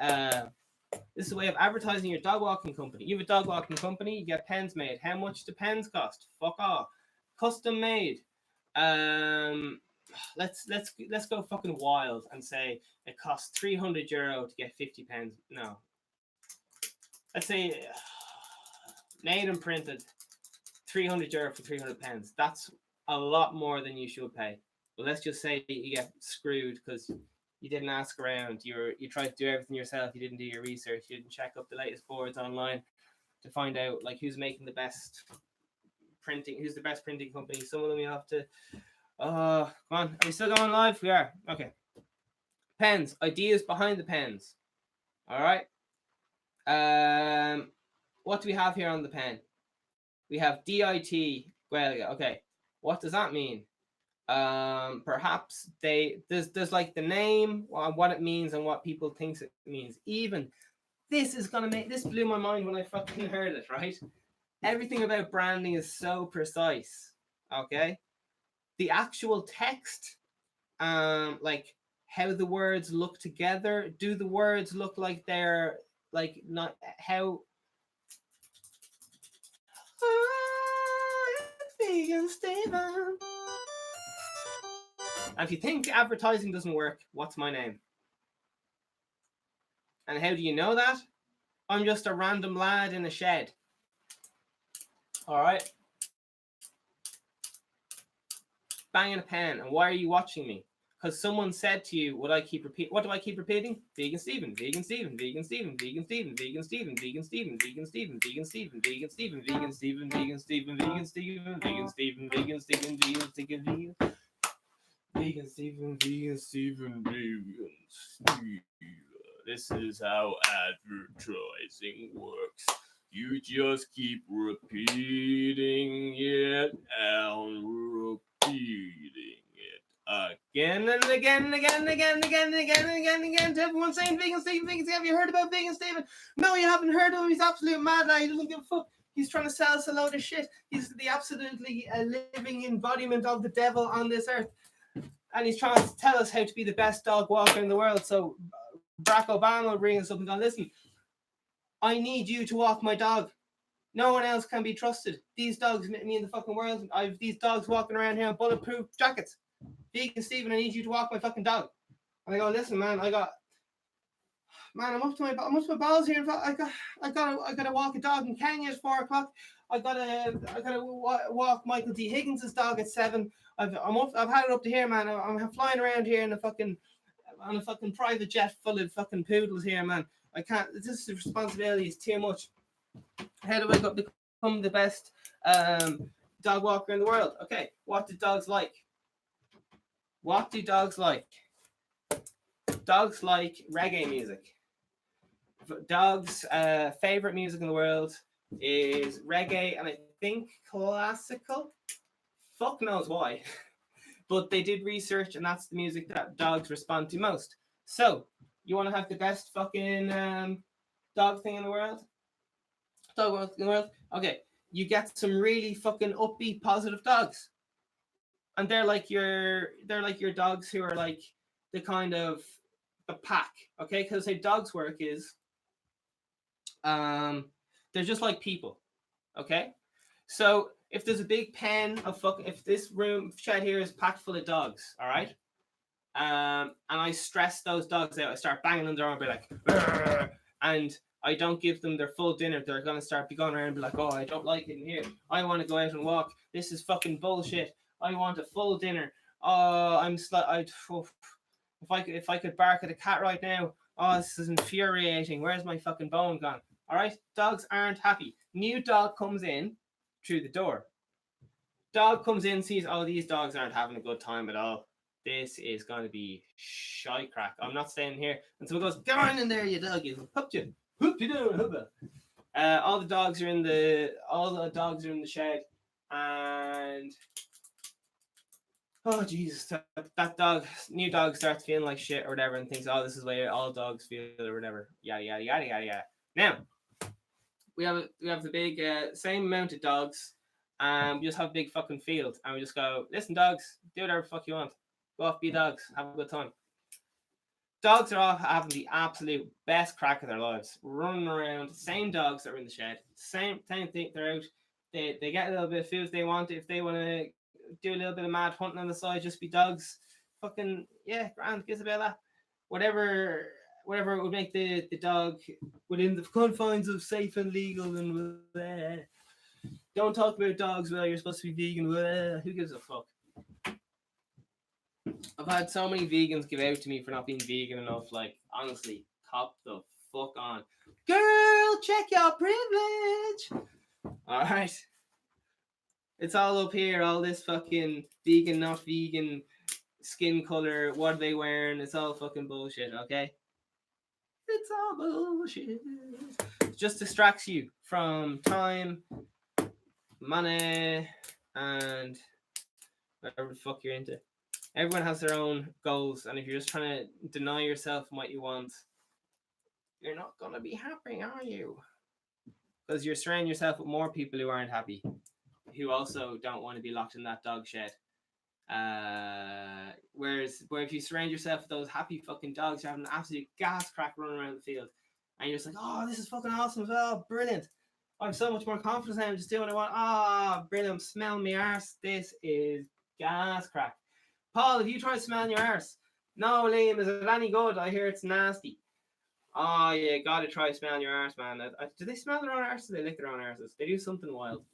Speaker 1: This is a way of advertising your dog walking company. You have a dog walking company. You get pens made. How much do pens cost? Fuck off. Custom made. Let's go fucking wild and say it costs €300 to get 50 pens. No. Let's say made and printed €300 for 300 pens. That's a lot more than you should pay. But let's just say you get screwed because you didn't ask around. You tried to do everything yourself. You didn't do your research. You didn't check up the latest boards online to find out like who's making the best printing. Who's the best printing company? Some of them you have to. Come on. Are we still going live? We are. Okay. Pens. Ideas behind the pens. All right. What do we have here on the pen? We have DIT Guelga. Okay. What does that mean? Perhaps there's like the name, what it means, and what people think it means. Even this blew my mind when I fucking heard it. Right, everything about branding is so precise. Okay, the actual text, like how the words look together. Do the words look like they're like not how? Vegan Steven. And if you think advertising doesn't work, what's my name? And how do you know that? I'm just a random lad in a shed. All right. Banging a pen. And why are you watching me? Because someone said to you, what do I keep repeating? Vegan Steven, Vegan Steven, Vegan Steven, Vegan Steven, Vegan Steven, Vegan Steven, Vegan Steven, Vegan Steven, Vegan Steven, Vegan Steven, Vegan Steven, Vegan Steven, Vegan Steven, Vegan Steven, Vegan Steven, Vegan Vegan Steven, Vegan Steven, Vegan Steven. This is how advertising works. You just keep repeating it and repeating it again and again and again and again and again and again and again and again to everyone saying Vegan Steven, Vegan Steven. Have you heard about Vegan Steven? No, you haven't heard of him. He's absolute mad lad. He doesn't give a fuck. He's trying to sell us a load of shit. He's the absolutely living embodiment of the devil on this earth. And he's trying to tell us how to be the best dog walker in the world. So Barack Obama will bring us up and go, listen, I need you to walk my dog. No one else can be trusted. These dogs met me in the fucking world. I have these dogs walking around here in bulletproof jackets. Vegan Steven, I need you to walk my fucking dog. And I go, listen, man, I'm up to my balls here. I gotta walk a dog in Kenya at 4:00. I gotta walk Michael D. Higgins' dog at 7. I've had it up to here, man. I'm flying around here in on a fucking private jet full of fucking poodles here, man. I can't. This responsibility is too much. How do I become the best dog walker in the world? Okay, what do dogs like? What do dogs like? Dogs like reggae music. Dogs' favorite music in the world is reggae, and I think classical. Fuck knows why. But they did research, and that's the music that dogs respond to most. So, you want to have the best fucking dog thing in the world? Dog in the world? Okay, you get some really fucking upbeat, positive dogs, and they're like your dogs who are like the kind of the pack. Okay, because how dogs work is They're just like people. Okay, so if there's a big pen of if this room shed here is packed full of dogs, all right, and I stress those dogs out. I start banging on the door and be like, "Arr!" And I don't give them their full dinner. They're gonna start be going around and be like, oh, I don't like it in here. I want to go out and walk. This is fucking bullshit. I want a full dinner. Oh, if I could bark at a cat right now. Oh, this is infuriating. Where's my fucking bone gone? All right, dogs aren't happy. New dog comes in through the door. Dog comes in, sees, oh, these dogs aren't having a good time at all. This is going to be shy crack. I'm not staying here. And someone goes, "Go on in there, you dog. You hoop you. Hoop you down, hoop." All the dogs are in the shed, and oh Jesus, that new dog starts feeling like shit or whatever, and thinks, oh, this is the way all dogs feel or whatever. Yada yada yada yada yada. Now we have the big same amount of dogs, and we just have a big fucking field, and we just go, listen, dogs, do whatever the fuck you want. Go off, be dogs, have a good time. Dogs are all having the absolute best crack of their lives, running around. Same dogs that are in the shed, same thing. They're out. They get a little bit of food if they want. If they want to do a little bit of mad hunting on the side, just be dogs. Fucking yeah, grand. Gives a bit of that. Whatever it would make the dog within the confines of safe and legal and don't talk about dogs. Well, you're supposed to be vegan. Who gives a fuck? I've had so many vegans give out to me for not being vegan enough. Like, honestly, cop the fuck on. Girl, check your privilege. Alright. It's all up here, all this fucking vegan, not vegan, skin color, what are they wearing? It's all fucking bullshit, okay? It's all bullshit. It just distracts you from time, money, and whatever the fuck you're into. Everyone has their own goals, and if you're just trying to deny yourself what you want, you're not going to be happy, are you? Because you're surrounding yourself with more people who aren't happy, who also don't want to be locked in that dog shed. Where if you surround yourself with those happy fucking dogs, you're having an absolute gas crack running around the field, and you're just like, oh, this is fucking awesome. Oh, brilliant. I have so much more confidence now. I'm just doing what I want. Ah, brilliant. Smell me arse. This is gas crack. Paul, have you tried smelling your arse? No, Liam, is it any good? I hear it's nasty. Oh, yeah, gotta try smelling your arse, man. Do they smell their own arse or do they lick their own arses? They do something wild.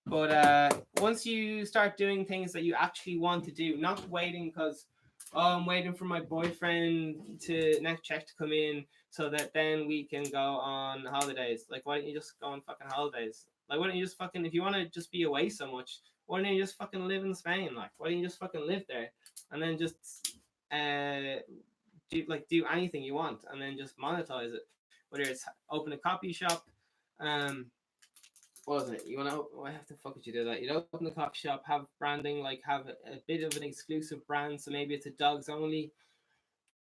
Speaker 1: But once you start doing things that you actually want to do, not waiting because, oh, I'm waiting for my boyfriend to next check to come in so that then we can go on holidays. Like, why don't you just go on fucking holidays? Like, why don't you just fucking, if you want to just be away so much, why don't you just fucking live in Spain? Like, why don't you just fucking live there and then just do anything you want and then just monetize it? Whether it's open a coffee shop, what was it? You want to? Why have the fuck would you do that? You'd open the coffee shop, have branding, like have a bit of an exclusive brand. So maybe it's a dogs only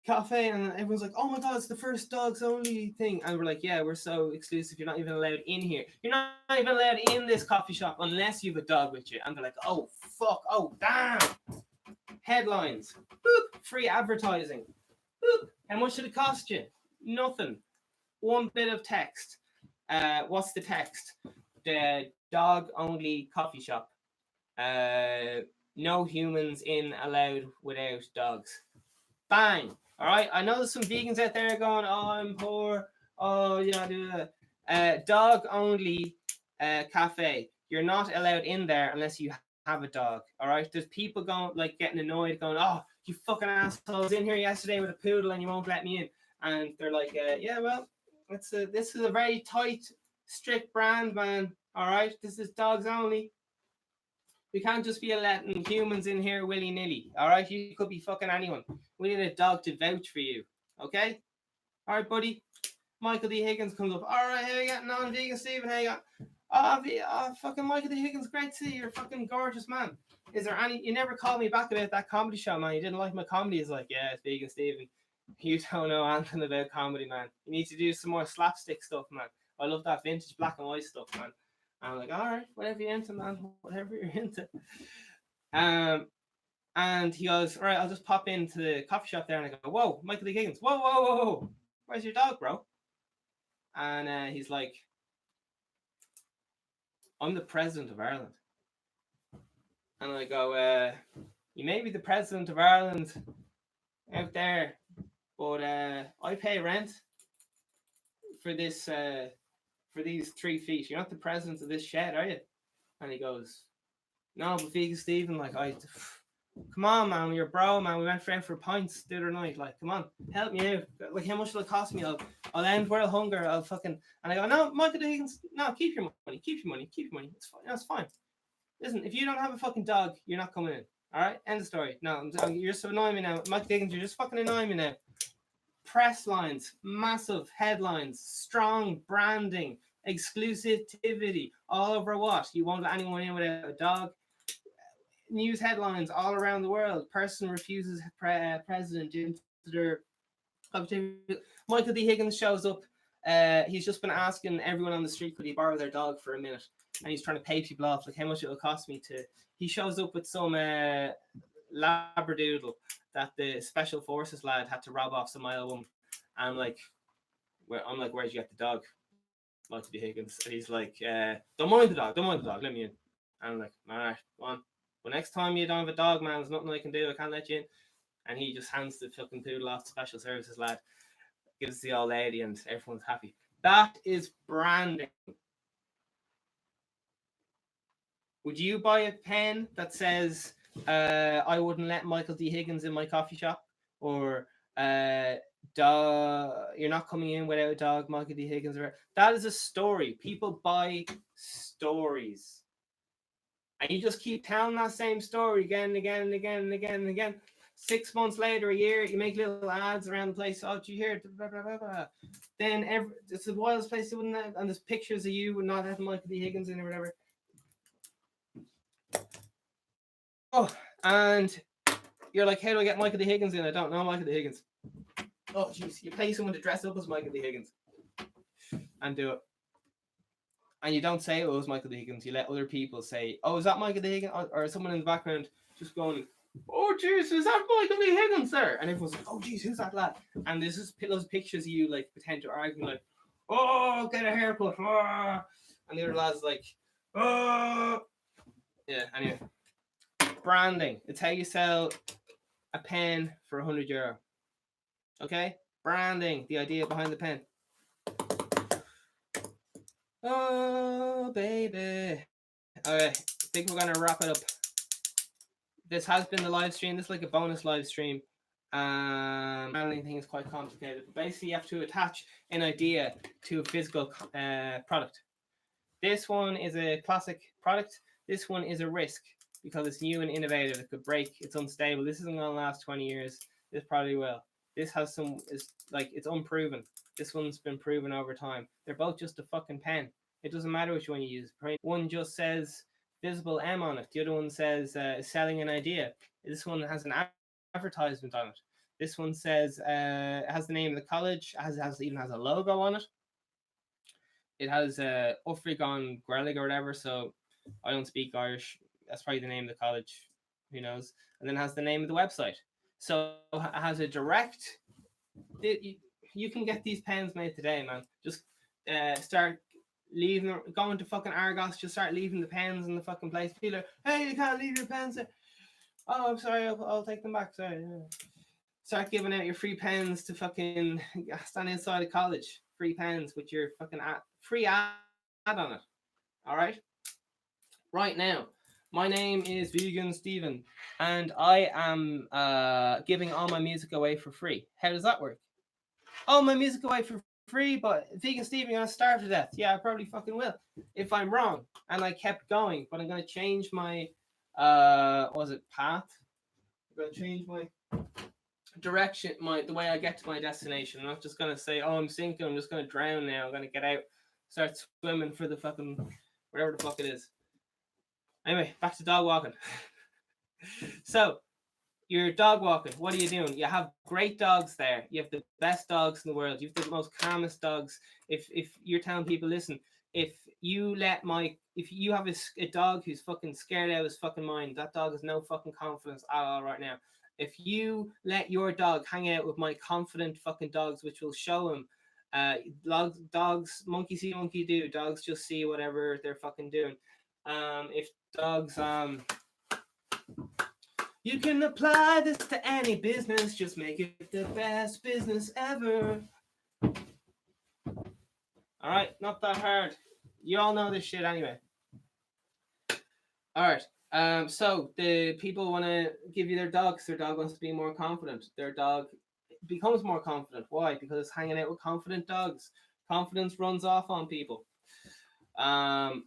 Speaker 1: cafe, and everyone's like, "Oh my god, it's the first dogs only thing," and we're like, "Yeah, we're so exclusive. You're not even allowed in here. You're not even allowed in this coffee shop unless you have a dog with you." And they're like, "Oh fuck! Oh damn!" Headlines. Boop. Free advertising. Boop. How much did it cost you? Nothing. One bit of text. What's the text? The dog only coffee shop. No humans in allowed without dogs. Bang. All right. I know there's some vegans out there going, "Oh, I'm poor. Oh, yeah, do that." Dog only cafe. You're not allowed in there unless you have a dog. All right. There's people going like getting annoyed, going, "Oh, you fucking assholes in here yesterday with a poodle and you won't let me in." And they're like, "Yeah, well, this is a very tight, strict brand, man. All right, this is dogs only. We can't just be letting humans in here willy-nilly. All right, you could be fucking anyone. We need a dog to vouch for you. Okay? All right, buddy. Michael D. Higgins comes up. All right, how you getting on, Vegan Stephen? How you got? Oh, fucking Michael D. Higgins, great to see you. You're a fucking gorgeous man. Is there any? You never called me back about that comedy show, man. You didn't like my comedy. It's like, yeah, it's Vegan Stephen. You don't know anything about comedy, man. You need to do some more slapstick stuff, man. I love that vintage black and white stuff, man. I'm like, all right, whatever you're into, man, whatever you're into. And he goes, all right, I'll just pop into the coffee shop there. And I go, whoa, Michael D. Higgins, whoa. Where's your dog, bro? and he's like, I'm the president of Ireland. And I go, you may be the president of Ireland out there, but I pay rent for this for these 3 feet. You're not the president of this shed, are you? And he goes, no, but Vegan Stephen, like, come on, man, you're bro, man. We went out for pints the other night. Like, come on, help me out. Like, how much will it cost me? I'll end world hunger. I'll fucking. And I go, no, Michael Higgins, no, keep your money. It's fine. That's fine. Listen, if you don't have a fucking dog, you're not coming in. All right, end of story. No, you're just annoying me now, Michael Higgins. You're just fucking annoying me now. Press lines, massive headlines, strong branding, exclusivity, all over what? You won't let anyone in without a dog. News headlines all around the world. Person refuses president into their competition. Michael D. Higgins shows up. He's just been asking everyone on the street could he borrow their dog for a minute, and he's trying to pay people off like how much it will cost me to. He shows up with some labradoodle that the special forces lad had to rob off some Isle woman. And I'm like, where'd you get the dog? Michael D. Higgins. And he's like, don't mind the dog, let me in. And I'm like, all right, go on. Well, next time you don't have a dog, man, there's nothing I can do. I can't let you in. And he just hands the fucking poodle off to special services lad, gives the old lady, and everyone's happy. That is branding. Would you buy a pen that says, I wouldn't let Michael D. Higgins in my coffee shop? Or, you're not coming in without a dog, Michael D. Higgins? That is a story. People buy stories. And you just keep telling that same story again and again and again and again and again. 6 months later, a year, you make little ads around the place. Oh, did you hear? Blah, blah, blah, blah. Then it's the wildest place, wouldn't it? And there's pictures of you and not having Michael D. Higgins in or whatever. Oh, and you're like, how do I get Michael D. Higgins in? I don't know Michael D. Higgins. Oh, jeez. You pay someone to dress up as Michael D. Higgins and do it. And you don't say it was Michael D. Higgins. You let other people say, oh, is that Michael D. Higgins? Or someone in the background just going, oh, jeez, is that Michael D. Higgins there? And everyone's like, oh, jeez, who's that lad? And there's just those pictures of you, like, pretend to argue, like, oh, get a haircut. Oh. And the other lad's like, oh. Yeah, anyway. Branding. It's how you sell a pen for €100. Okay? Branding. The idea behind the pen. Oh, baby. Okay, I think we're going to wrap it up. This has been the live stream. This is like a bonus live stream. I don't think it's quite complicated. But basically, you have to attach an idea to a physical product. This one is a classic product. This one is a risk because it's new and innovative. It could break. It's unstable. This isn't going to last 20 years. This probably will. This has it's unproven. This one's been proven over time. They're both just a fucking pen. It doesn't matter which one you use. One just says visible M on it. The other one says selling an idea. This one has an advertisement on it. This one says it has the name of the college. Even has a logo on it. It has Ufrig on Grelig or whatever. So I don't speak Irish. That's probably the name of the college. Who knows? And then it has the name of the website. So it has a direct. You can get these pens made today, man. Just start leaving, going to fucking Argos. Just start leaving the pens in the fucking place. People are, hey, you can't leave your pens there. Oh, I'm sorry, I'll take them back. Sorry. Start giving out your free pens to fucking stand inside of college. Free pens with your fucking free ad on it. All right. Right now, my name is Vegan Stephen, and I am giving all my music away for free. How does that work? All my music away for free, but Vegan Stephen, you're gonna starve to death. Yeah, I probably fucking will if I'm wrong. And I kept going, but I'm gonna change my path. I'm gonna change my direction, the way I get to my destination. I'm not just gonna say, oh, I'm sinking, I'm just gonna drown now. I'm gonna get out, start swimming for the fucking whatever the fuck it is. Anyway, back to dog walking. So you're dog walking. What are you doing? You have great dogs there. You have the best dogs in the world. You have the most calmest dogs. If you're telling people, listen, if you have a dog who's fucking scared out of his fucking mind, that dog has no fucking confidence at all right now. If you let your dog hang out with my confident fucking dogs, which will show him Dogs, monkey see, monkey do. Dogs just see whatever they're fucking doing. If dogs, you can apply this to any business, just make it the best business ever. All right, not that hard. You all know this shit anyway. All right. So the people want to give you their dog because their dog wants to be more confident. Their dog becomes more confident. Why? Because it's hanging out with confident dogs. Confidence runs off on people. And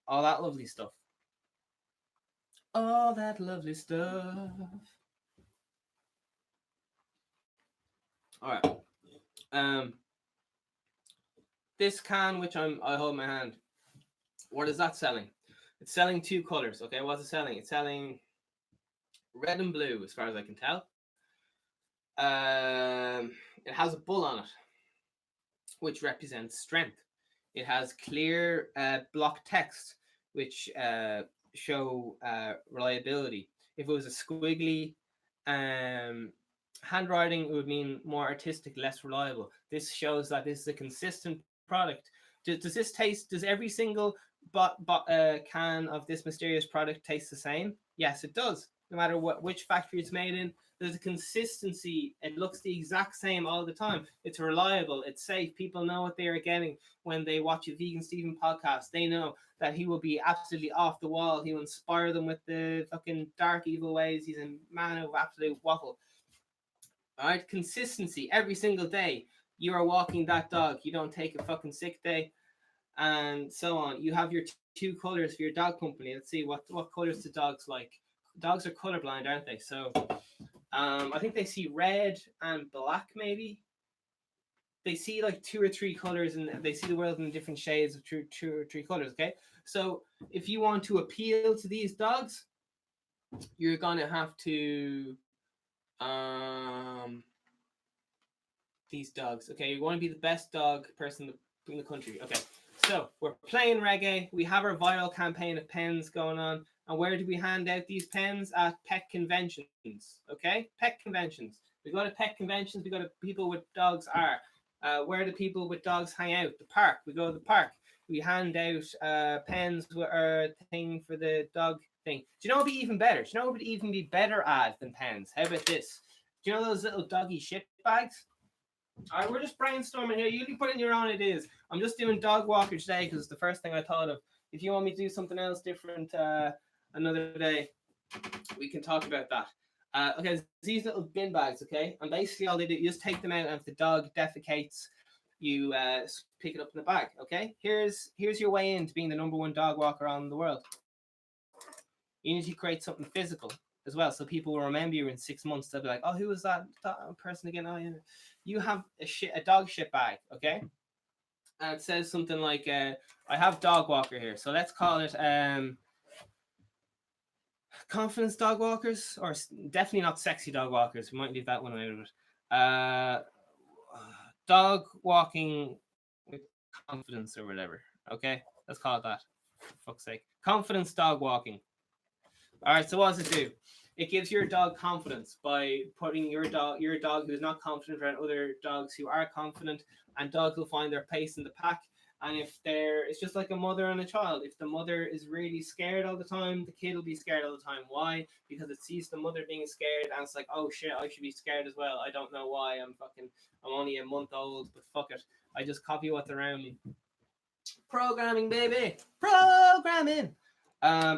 Speaker 1: all that lovely stuff. All that lovely stuff. All right. This can, which I hold in my hand, what is that selling? It's selling two colors. Okay, what's it selling? It's selling red and blue, as far as I can tell. It has a bull on it, which represents strength. It has clear block text, which show reliability. If it was a squiggly handwriting, it would mean more artistic, less reliable. This shows that this is a consistent product. Does this taste? Does every single can of this mysterious product taste the same? Yes, it does. No matter which factory it's made in, there's a consistency. It looks the exact same all the time. It's reliable. It's safe. People know what they are getting when they watch a Vegan Steven podcast. They know that he will be absolutely off the wall. He will inspire them with the fucking dark, evil ways. He's a man of absolute waffle. All right, consistency every single day. You are walking that dog. You don't take a fucking sick day, and so on. You have your two colors for your dog company. Let's see what colors do dogs like. Dogs are colorblind, aren't they? So I think they see red and black, maybe. They see like two or three colors, and they see the world in different shades of two or three colors. Okay, so if you want to appeal to these dogs, you're gonna have to these dogs. Okay, you want to be the best dog person in the country. Okay, so we're playing reggae. We have our viral campaign of pens going on. And where do we hand out these pens? At pet conventions. Okay, pet conventions. We go to pet conventions. We go to people with dogs are. Where do people with dogs hang out? The park. We go to the park. We hand out pens with our thing for the dog thing. Do you know what would be even better? Do you know what would even be better ad than pens? How about this? Do you know those little doggy shit bags? All right, we're just brainstorming here. You can put in your own ideas. I'm just doing dog walker today because it's the first thing I thought of. If you want me to do something else different another day, we can talk about that. Okay, these little bin bags, okay? And basically all they do, you just take them out, and if the dog defecates, you pick it up in the bag, okay? Here's your way into being the #1 dog walker on the world. You need to create something physical as well, so people will remember you in 6 months. They'll be like, oh, who was that person again? Oh, yeah. You have a dog shit bag, okay? And it says something like, I have dog walker here. So let's call it confidence dog walkers, or definitely not sexy dog walkers. We might leave that one out of it. Dog walking with confidence or whatever. Okay, let's call it that. For fuck's sake. Confidence dog walking. All right, so what does it do? It gives your dog confidence by putting your dog who's not confident around other dogs who are confident, and dogs will find their place in the pack. And if it's just like a mother and a child. If the mother is really scared all the time, the kid will be scared all the time. Why? Because it sees the mother being scared, and it's like, oh shit, I should be scared as well. I don't know why. I'm only a month old, but fuck it. I just copy what's around me. Programming, baby. Programming.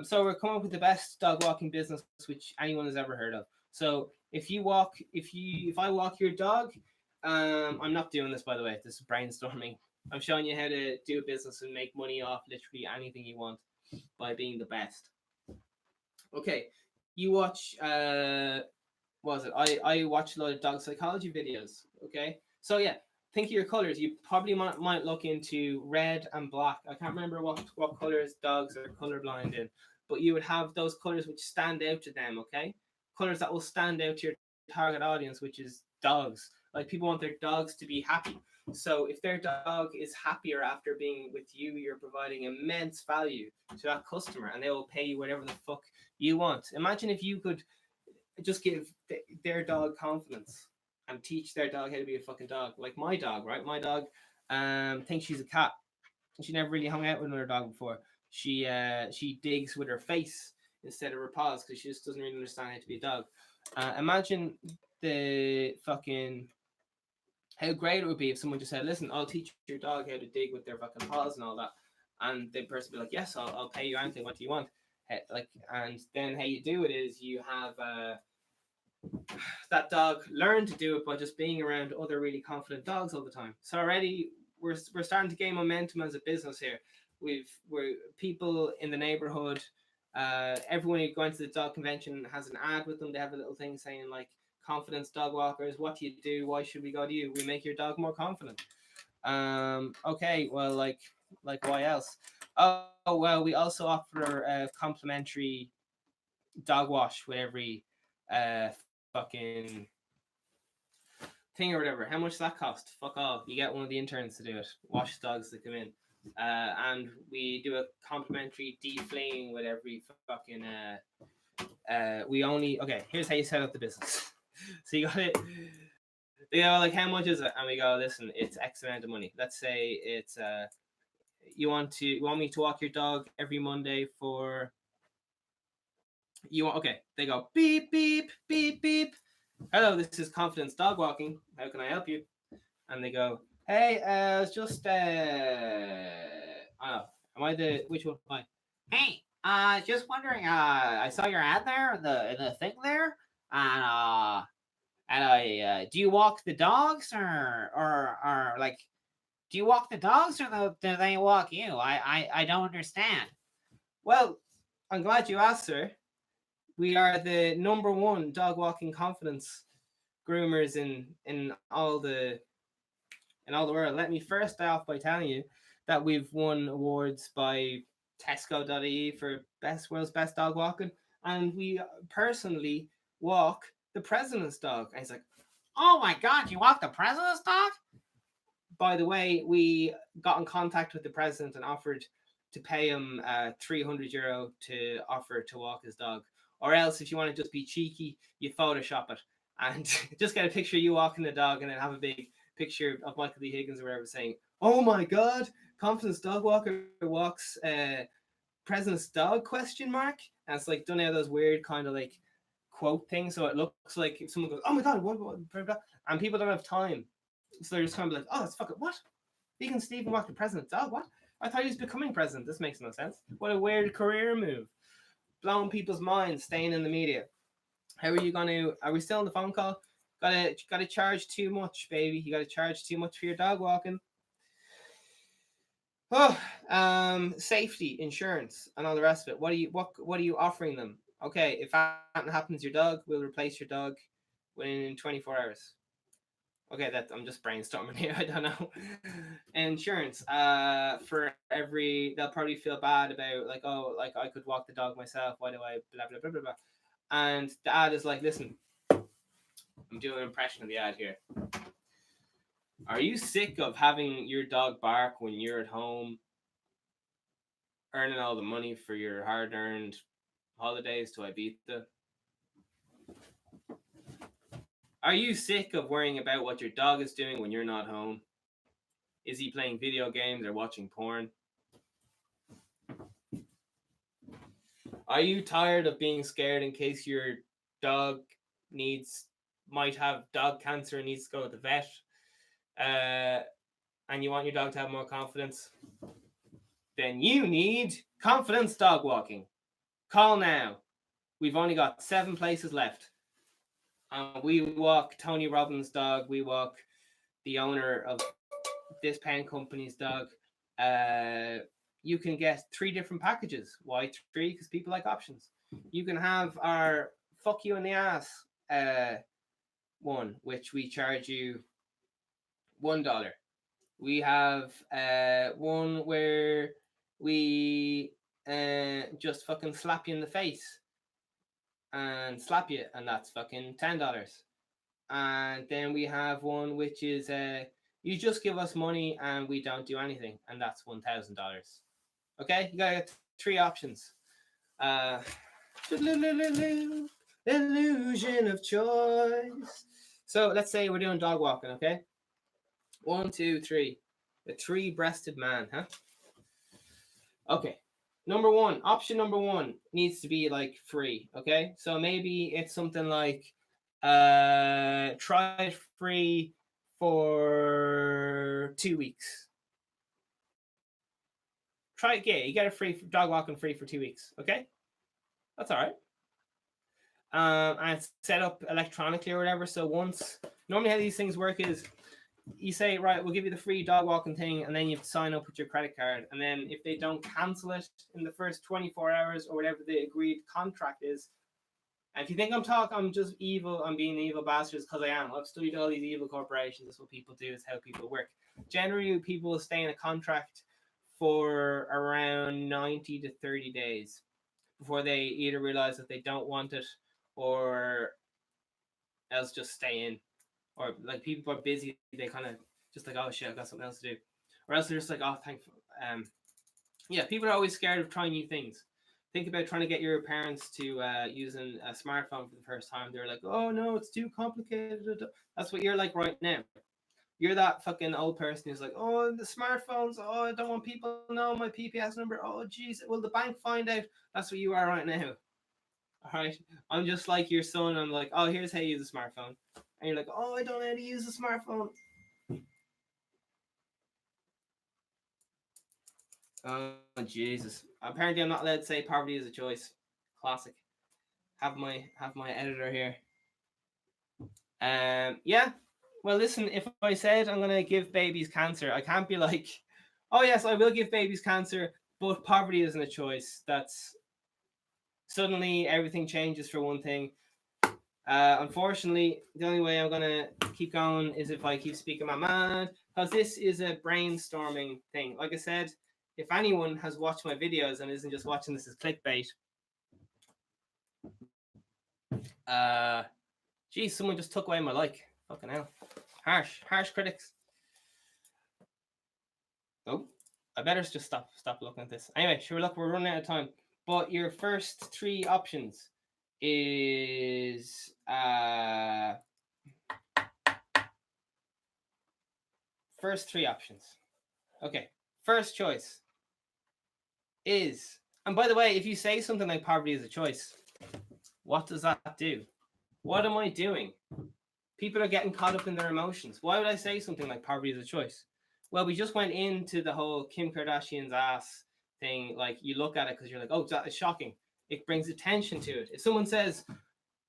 Speaker 1: So we're coming up with the best dog walking business which anyone has ever heard of. So if I walk your dog, I'm not doing this, by the way. This is brainstorming. I'm showing you how to do a business and make money off literally anything you want by being the best. Okay, you watch what was it? I watch a lot of dog psychology videos. Okay, so yeah, think of your colors. You probably might look into red and black. I can't remember what colors dogs are colorblind in, but you would have those colors which stand out to them. Okay, colors that will stand out to your target audience, which is dogs. Like, people want their dogs to be happy. So if their dog is happier after being with you, you're providing immense value to that customer, and they will pay you whatever the fuck you want. Imagine if you could just give their dog confidence. and teach their dog how to be a fucking dog. Like my dog, right? My dog thinks she's a cat. She never really hung out with another dog before. She digs with her face instead of her paws because she just doesn't really understand how to be a dog. Imagine the fucking how great it would be if someone just said, "Listen, I'll teach your dog how to dig with their fucking paws and all that," and the person would be like, "Yes, I'll pay you anything. What do you want?" Like, and then how you do it is you have that dog learn to do it by just being around other really confident dogs all the time. So already we're starting to gain momentum as a business here. We're people in the neighborhood. Everyone who going to the dog convention has an ad with them. They have a little thing saying like confidence dog walkers. What do you do? Why should we go to you? We make your dog more confident. Okay, well, like why else? Oh well, we also offer a complimentary dog wash with every fucking thing or whatever. How much does that cost? Fuck all. You get one of the interns to do it. Wash dogs that come in. And we do a complimentary deflaying with every fucking we only okay, here's how you set up the business. So you got it. They go like, how much is it? And we go, listen, it's X amount of money. Let's say it's you want me to walk your dog every Monday for you want okay. They go beep beep beep beep. Hello, this is Confidence Dog Walking. How can I help you? And they go, hey, it's just I don't know. Am I the which one am I?
Speaker 2: Hey, just wondering, I saw your ad there in the thing there, and do you walk the dogs or like do you walk the dogs or do they walk you? I don't understand.
Speaker 1: Well, I'm glad you asked, sir. We are the number one dog walking confidence groomers in all the world. Let me first start off by telling you that we've won awards by Tesco.ie for world's best dog walking, and we personally walk the president's dog. And he's like,
Speaker 2: Oh my God, you walk the president's dog?
Speaker 1: by the way, we got in contact with the president and offered to pay him €300 to offer to walk his dog. Or else, if you want to just be cheeky, you Photoshop it and just get a picture of you walking the dog and then have a big picture of Michael D. Higgins or whatever saying, "Oh my God, confidence dog walker walks president's dog?" question mark. And it's like done out of those weird kind of like quote things, so it looks like if someone goes, "Oh my God, what?" and people don't have time, so they're just kind of like, "Oh, that's fucking what? Higgins Stephen walked the president's dog? What? I thought he was becoming president. This makes no sense. What a weird career move." Blowing people's minds, staying in the media. How are you gonna? Are we still on the phone call? Gotta charge too much, baby. You gotta charge too much for your dog walking. Oh, safety, insurance, and all the rest of it. What are you offering them? Okay, if anything happens to your dog, we'll replace your dog within 24 hours. Okay, that I'm just brainstorming here. I don't know. Insurance. For every they'll probably feel bad about like, oh, like I could walk the dog myself. Why do I blah blah blah blah blah? And the ad is like, listen, I'm doing an impression of the ad here. Are you sick of having your dog bark when you're at home, earning all the money for your hard-earned holidays to Ibiza? Are you sick of worrying about what your dog is doing when you're not home? Is he playing video games or watching porn? Are you tired of being scared in case your dog needs might have dog cancer and needs to go to the vet? And you want your dog to have more confidence? Then you need confidence dog walking. Call now. We've only got 7 places left. We walk Tony Robbins' dog. We walk the owner of this pen company's dog. You can get 3 different packages. Why 3? Because people like options. You can have our fuck you in the ass one, which we charge you $1. We have one where we just fucking slap you in the face and slap you, and that's fucking $10. And then we have one which is you just give us money and we don't do anything, and that's $1,000. Okay, you gotta get 3 options. Illusion of choice. So let's say we're doing dog walking, okay? 1, 2, 3. A three-breasted man, huh? Okay. Option number one needs to be like free, okay? So maybe it's something like try it free for 2 weeks. Try it, you get a free dog walking free for 2 weeks, okay? That's all right. And it's set up electronically or whatever. So normally how these things work is you say, right, we'll give you the free dog walking thing, and then you have to sign up with your credit card. And then if they don't cancel it in the first 24 hours or whatever the agreed contract is, and if you think I'm just evil, I'm being evil bastards, because I am. I've studied all these evil corporations. That's what people do. It's how people work. Generally, people will stay in a contract for around 90 to 30 days before they either realize that they don't want it or else just stay in. Or like people are busy, they kind of just like, oh shit, I've got something else to do. Or else they're just like, oh, thankful. Yeah, people are always scared of trying new things. Think about trying to get your parents to using a smartphone for the first time. They're like, oh no, it's too complicated. That's what you're like right now. You're that fucking old person who's like, oh, the smartphones. Oh, I don't want people to know my PPS number. Oh, jeez, will the bank find out? That's what you are right now. All right, I'm just like your son. I'm like, oh, here's how you use a smartphone, and you're like, oh, I don't know how to use a smartphone. Oh Jesus! Apparently, I'm not allowed to say poverty is a choice. Classic. Have my editor here. Yeah. Well, listen. If I said I'm gonna give babies cancer, I can't be like, oh yes, I will give babies cancer, but poverty isn't a choice. That's suddenly everything changes for one thing. Unfortunately, the only way I'm gonna keep going is if I keep speaking my mind, because this is a brainstorming thing. Like I said, if anyone has watched my videos and isn't just watching this as clickbait, geez, someone just took away my like. Fucking hell, harsh critics. Oh, I better just stop looking at this. Anyway, sure. Look, we're running out of time. But your first three options is first three options. Okay, first choice is, and by the way, if you say something like poverty is a choice, what does that do? What am I doing? People are getting caught up in their emotions. Why would I say something like poverty is a choice? Well, we just went into the whole Kim Kardashian's ass thing. Like, you look at it because you're like, oh, that is shocking. It brings attention to it. If someone says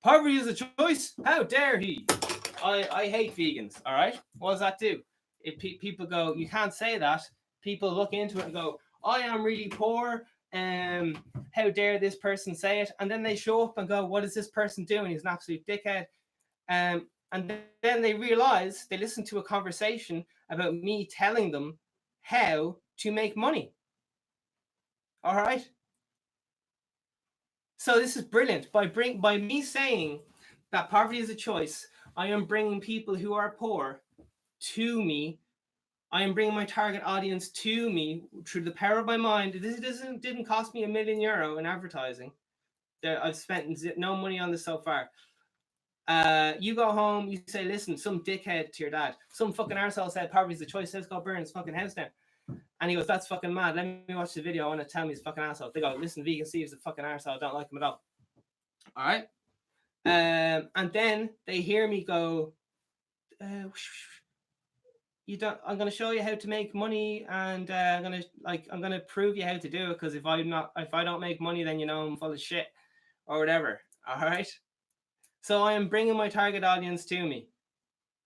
Speaker 1: poverty is a choice, how dare he? I hate vegans. All right, what does that do? If people go, you can't say that. People look into it and go, I am really poor. How dare this person say it? And then they show up and go, what is this person doing? He's an absolute dickhead. And then they realize they listen to a conversation about me telling them how to make money. All right. So this is brilliant. By me saying that poverty is a choice, I am bringing people who are poor to me. I am bringing my target audience to me through the power of my mind. This didn't cost me €1 million in advertising. I've spent no money on this so far. You go home, you say, listen, some dickhead to your dad, some fucking arsehole said poverty's a choice, let's go burn his fucking house down. And he goes, that's fucking mad, let me watch the video, I want to tell me he's fucking asshole. They go, listen, Vegan Steve's a fucking arsehole, I don't like him at all. All right. And then they hear me go, you don't, I'm going to show you how to make money, and I'm going to prove you how to do it, because if I don't make money, then you know I'm full of shit or whatever. All right. So I am bringing my target audience to me.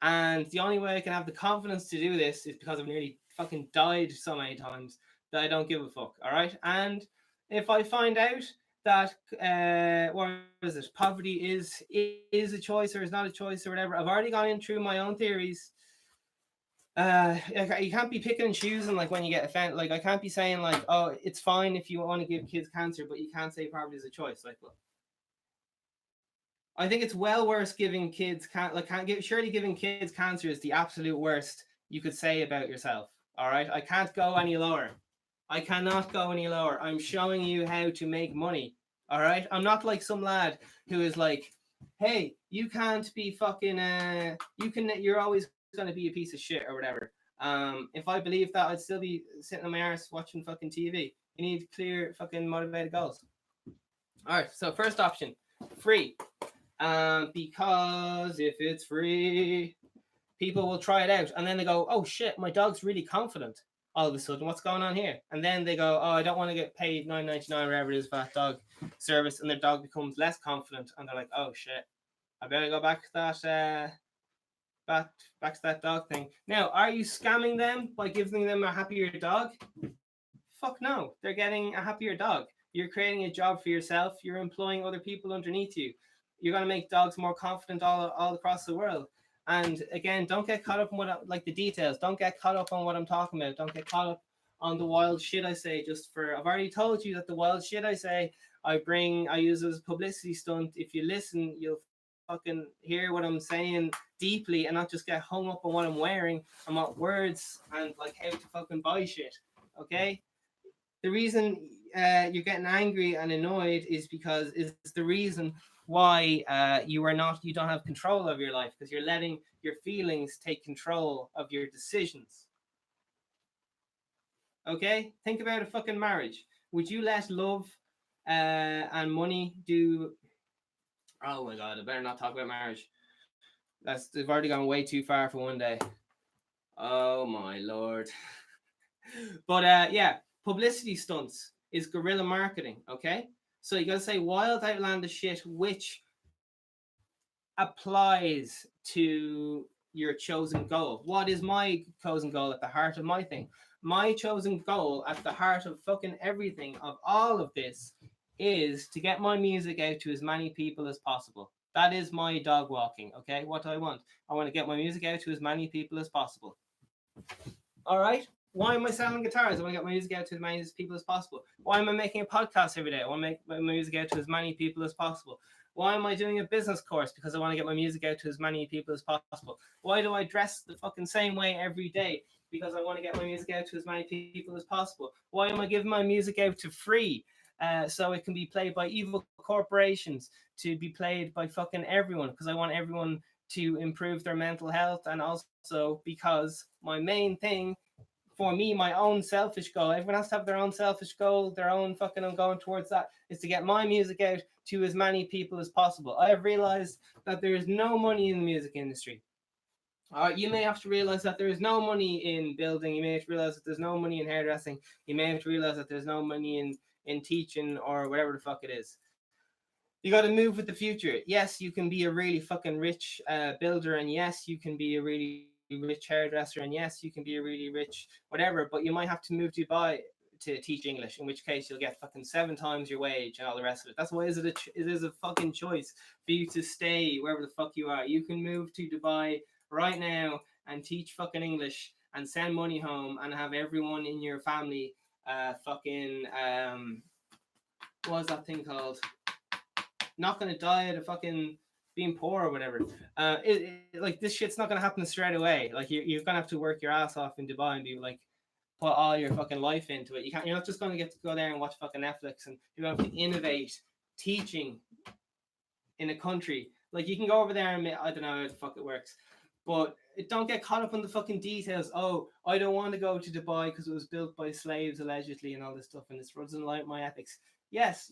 Speaker 1: And the only way I can have the confidence to do this is because I've nearly fucking died so many times that I don't give a fuck. All right. And if I find out that, poverty is a choice or is not a choice or whatever, I've already gone in through my own theories. You can't be picking and choosing, like, when you get offended. Like, I can't be saying, like, oh, it's fine if you want to give kids cancer, but you can't say poverty is a choice. Like, look, I think it's well worse giving kids surely giving kids cancer is the absolute worst you could say about yourself. All right, I can't go any lower. I cannot go any lower. I'm showing you how to make money. All right, I'm not like some lad who is like, hey, you can't be fucking you're always gonna be a piece of shit or whatever. If I believe that, I'd still be sitting on my arse watching fucking TV. You need clear fucking motivated goals. All right, so first option, free. Because if it's free, people will try it out and then they go, oh shit, my dog's really confident. All of a sudden, what's going on here? And then they go, oh, I don't want to get paid $9.99 whatever it is for that dog service, and their dog becomes less confident, and they're like, oh shit, I better go back to that back to that dog thing. Now, are you scamming them by giving them a happier dog? Fuck no, they're getting a happier dog. You're creating a job for yourself. You're employing other people underneath you. You're gonna make dogs more confident all across the world. And again, don't get caught up in what like the details. Don't get caught up on what I'm talking about. Don't get caught up on the wild shit I say. I've already told you that the wild shit I say, I use as a publicity stunt. If you listen, you'll fucking hear what I'm saying deeply and not just get hung up on what I'm wearing and what words and like how to fucking buy shit. Okay? The reason you're getting angry and annoyed is the reason why you don't have control of your life, because you're letting your feelings take control of your decisions. Okay, think about a fucking marriage. Would you let love and money do? Oh my god, I better not talk about marriage. They've already gone way too far for one day. Oh my lord. But yeah, publicity stunts is guerrilla marketing, okay? So you gotta say wild, outlandish shit which applies to your chosen goal. What is my chosen goal at the heart of my thing? My chosen goal at the heart of fucking everything of all of this is to get my music out to as many people as possible. That is my dog walking, okay? What do I want? I want to get my music out to as many people as possible. All right? Why am I selling guitars? I want to get my music out to as many people as possible. Why am I making a podcast every day? I want to make my music out to as many people as possible. Why am I doing a business course? Because I want to get my music out to as many people as possible. Why do I dress the fucking same way every day? Because I want to get my music out to as many people as possible. Why am I giving my music out to free? So it can be played by evil corporations, to be played by fucking everyone, because I want everyone to improve their mental health, and also because my main thing for me, my own selfish goal, everyone has to have their own selfish goal, their own fucking, I'm going towards that, is to get my music out to as many people as possible. I have realized that there is no money in the music industry. You may have to realize that there is no money in building. You may have to realize that there's no money in hairdressing. You may have to realize that there's no money in teaching or whatever the fuck it is. You got to move with the future. Yes, you can be a really fucking rich builder, and yes, you can be a really rich hairdresser, and yes, you can be a really rich whatever, but you might have to move to Dubai to teach English, in which case you'll get fucking 7 times your wage and all the rest of it. That's why it is a fucking choice for you to stay wherever the fuck you are. You can move to Dubai right now and teach fucking English and send money home and have everyone in your family fucking what was that thing called? Not gonna die of fucking being poor or whatever. Like this shit's not gonna happen straight away. Like you're gonna have to work your ass off in Dubai and be like put all your fucking life into it. You're not just gonna get to go there and watch fucking Netflix, and you're gonna have to innovate teaching in a country. Like you can go over there and I don't know how the fuck it works, but don't get caught up on the fucking details. Oh, I don't want to go to Dubai because it was built by slaves allegedly and all this stuff, and this doesn't like my ethics. Yes,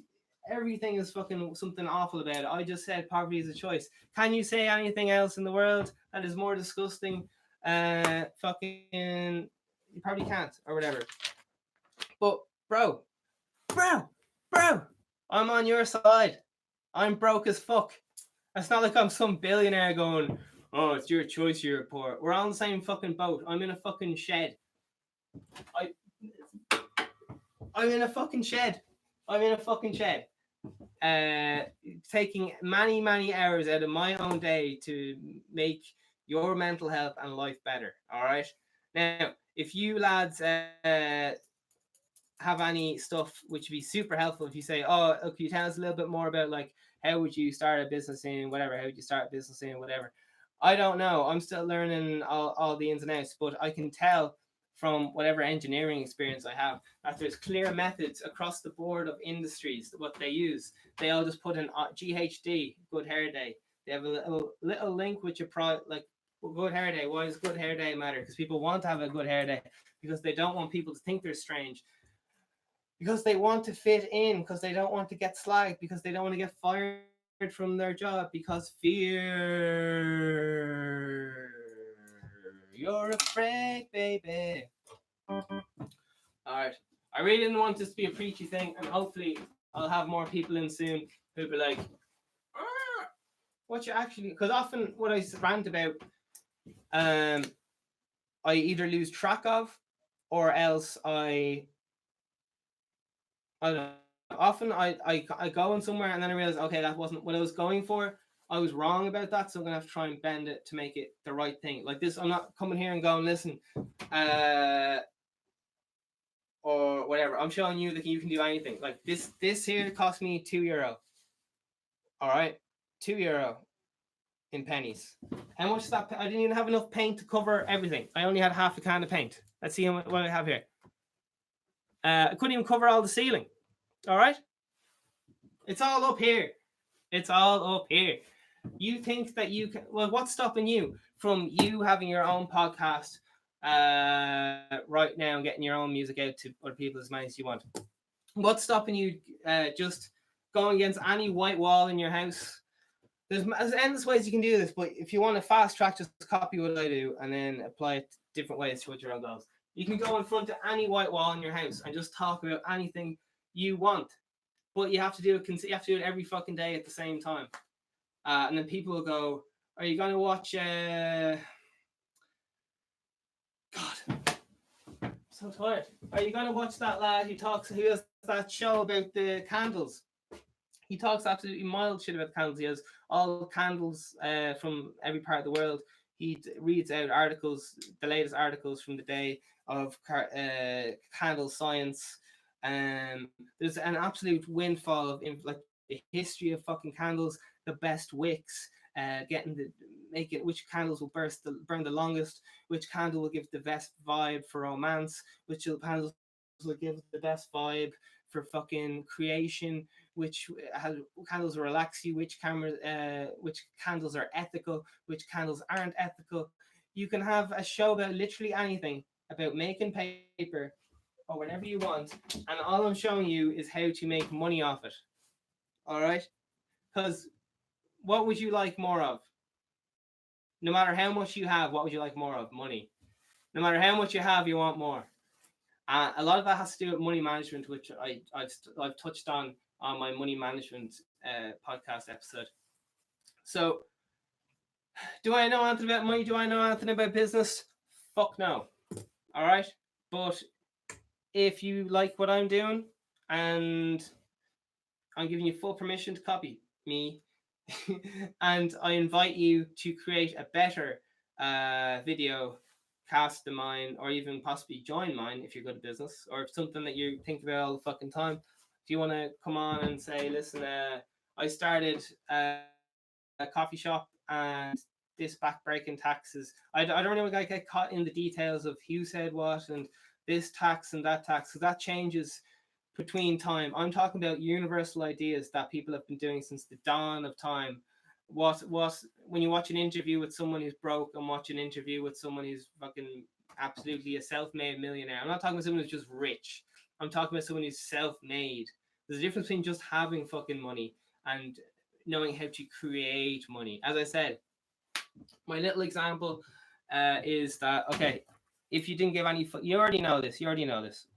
Speaker 1: everything is fucking something awful about it. I just said poverty is a choice. Can you say anything else in the world that is more disgusting? Fucking, you probably can't or whatever. But bro, I'm on your side. I'm broke as fuck. It's not like I'm some billionaire going, oh, it's your choice, you're poor. We're on the same fucking boat. I'm in a fucking shed. I'm in a fucking shed. Taking many hours out of my own day to make your mental health and life better. All right. Now, if you lads have any stuff which would be super helpful, if you say, oh, can you tell us a little bit more about like how would you start a business in whatever? How would you start a business in whatever? I don't know. I'm still learning all the ins and outs, but I can tell from whatever engineering experience I have, that there's clear methods across the board of industries what they use. They all just put in GHD, Good Hair Day. They have a little link with your product, like Good Hair Day. Why does Good Hair Day matter? Because people want to have a good hair day, because they don't want people to think they're strange, because they want to fit in, because they don't want to get slagged, because they don't want to get fired from their job, because fear. You're afraid, baby. All right. I really didn't want this to be a preachy thing, and hopefully I'll have more people in soon who'll be like, what you actually, because often what I rant about, I either lose track of, or else I don't know. Often I go on somewhere and then I realize, okay, that wasn't what I was going for. I was wrong about that, so I'm gonna have to try and bend it to make it the right thing. Like this, I'm not coming here and going, listen, or whatever. I'm showing you that you can do anything. Like this here cost me €2. All right, €2 in pennies. How much is that? I didn't even have enough paint to cover everything. I only had half a can of paint. Let's see what I have here. I couldn't even cover all the ceiling. All right, it's all up here. It's all up here. You think that you can? Well, what's stopping you from you having your own podcast right now and getting your own music out to other people as many as you want? What's stopping you just going against any white wall in your house? There's endless ways you can do this, but if you want to fast track, just copy what I do and then apply it different ways to what your own goals. You can go in front of any white wall in your house and just talk about anything you want, but you have to do it. You have to do it every fucking day at the same time. And then people will go, are you going to watch... God, I'm so tired. Are you going to watch that lad who has that show about the candles? He talks absolutely mild shit about candles. He has all candles from every part of the world. He reads out articles, the latest articles from the day of candle science. There's an absolute windfall of like the history of fucking candles, the best wicks, which candles will burn the longest, which candle will give the best vibe for romance, which candles will give the best vibe for fucking creation, which candles relax you, which candles are ethical, which candles aren't ethical. You can have a show about literally anything, about making paper or whatever you want, and all I'm showing you is how to make money off it. All right? Because what would you like more of? No matter how much you have, what would you like more of? Money. No matter how much you have, you want more. A lot of that has to do with money management, which I've touched on my money management podcast episode. So, do I know anything about money? Do I know anything about business? Fuck no. All right? But if you like what I'm doing, and I'm giving you full permission to copy me, and I invite you to create a better video cast than mine, or even possibly join mine if you're good at business, or if something that you think about all the fucking time. If you want to come on and say, listen, I started a coffee shop and this back-breaking taxes. I don't really want to get caught in the details of who said what and this tax and that tax, because that changes between time. I'm talking about universal ideas that people have been doing since the dawn of time. What when you watch an interview with someone who's broke and watch an interview with someone who's fucking absolutely a self-made millionaire. I'm not talking about someone who's just rich. I'm talking about someone who's self-made. There's a difference between just having fucking money and knowing how to create money. As I said, my little example is that, okay, if you didn't give any, you already know this,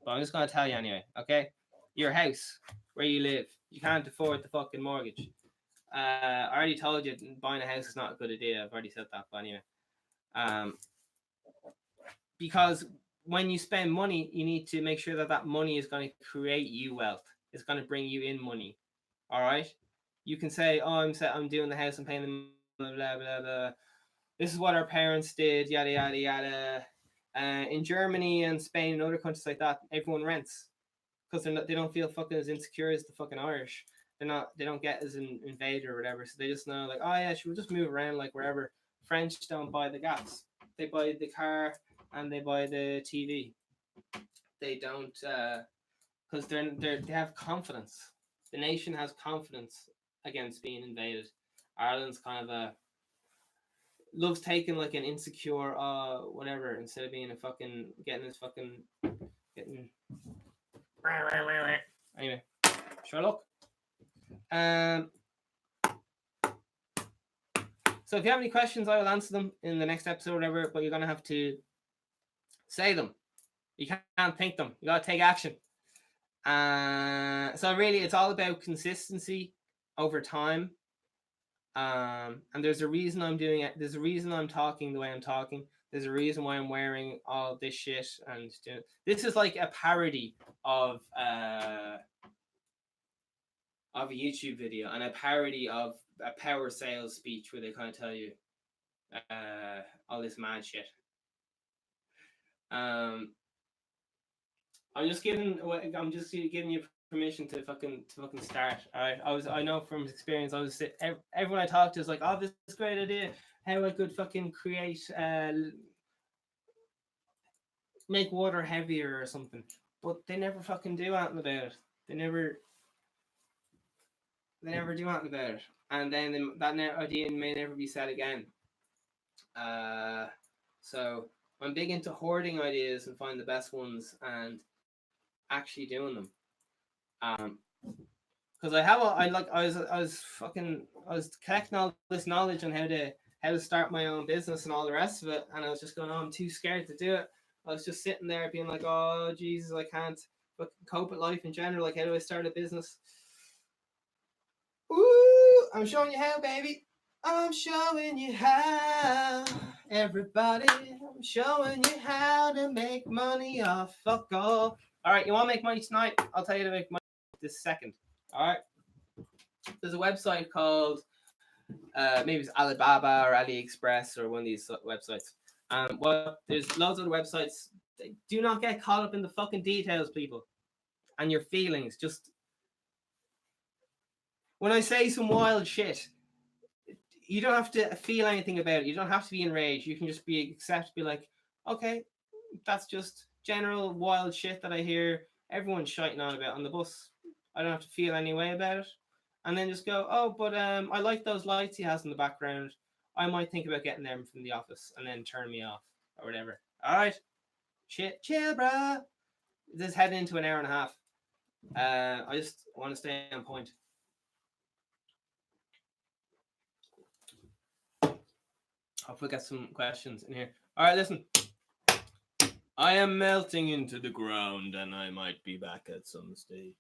Speaker 1: but I'm just going to tell you anyway, okay? Your house, where you live, you can't afford the fucking mortgage. I already told you buying a house is not a good idea. I've already said that, but anyway. Because when you spend money, you need to make sure that that money is going to create you wealth. It's going to bring you in money. All right? You can say, oh, I'm doing the house, I'm paying them, blah, blah, blah, blah. This is what our parents did, yada, yada, yada. In Germany and Spain and other countries like that, everyone rents because they don't feel fucking as insecure as the fucking Irish. They don't get as an invader or whatever. So they just know, like, oh yeah, we'll just move around like wherever. French don't buy the gas. They buy the car and they buy the TV. They don't, because they have confidence. The nation has confidence against being invaded. Ireland's kind of a loves taking like an insecure whatever instead of being a fucking getting anyway. Sherlock. So if you have any questions, I will answer them in the next episode or whatever, but you're gonna have to say them. You can't think them. You gotta take action. So really it's all about consistency over time. And there's a reason I'm doing it. There's a reason I'm talking the way I'm talking. There's a reason why I'm wearing all this shit and doing. This is like a parody of a YouTube video and a parody of a power sales speech where they kind of tell you all this mad shit. I'm just giving you permission to fucking start. All right, I know from experience. Everyone I talk to is like, oh, this is a great idea. How I could fucking create make water heavier or something, but they never fucking do anything about it. They never do anything about it, and then that idea may never be said again. So I'm big into hoarding ideas and finding the best ones and actually doing them. Because I was collecting all this knowledge on how to start my own business and all the rest of it, and I was just going, oh, I'm too scared to do it. I was just sitting there being like, oh Jesus, I can't fucking cope with life in general. Like, how do I start a business? Ooh, I'm showing you how, baby. I'm showing you how, everybody. I'm showing you how to make money off fuck all. All right, you want to make money tonight? I'll tell you to make money this second. All right. There's a website called maybe it's Alibaba or AliExpress or one of these websites. There's loads of other websites. Do not get caught up in the fucking details, people, and your feelings. Just when I say some wild shit, you don't have to feel anything about it. You don't have to be enraged. You can just be like, okay, that's just general wild shit that I hear everyone's shiting on about on the bus. I don't have to feel any way about it. And then just go, oh, but I like those lights he has in the background. I might think about getting them from the office and then turn me off or whatever. All right. Chill, bruh. This is heading into an hour and a half. I just want to stay on point. Hopefully get some questions in here. All right, listen. I am melting into the ground and I might be back at some stage.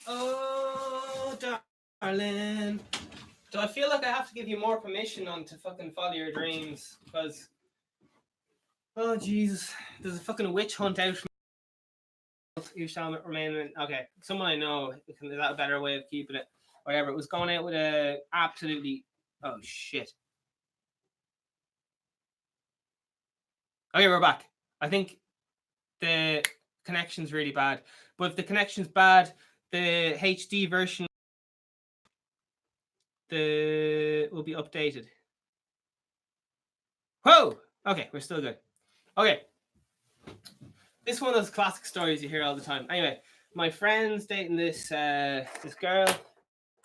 Speaker 1: Oh, darling. Do I feel like I have to give you more permission on to fucking follow your dreams? Because, oh, Jesus. There's a fucking witch hunt out from you shall remain. Okay, someone I know, is that a better way of keeping it? Whatever. It was going out with a absolutely. Oh, shit. Okay, we're back. I think the connection's really bad. But if the connection's bad, the HD version will be updated. Whoa! Okay, we're still good. Okay. This is one of those classic stories you hear all the time. Anyway, my friend's dating this girl,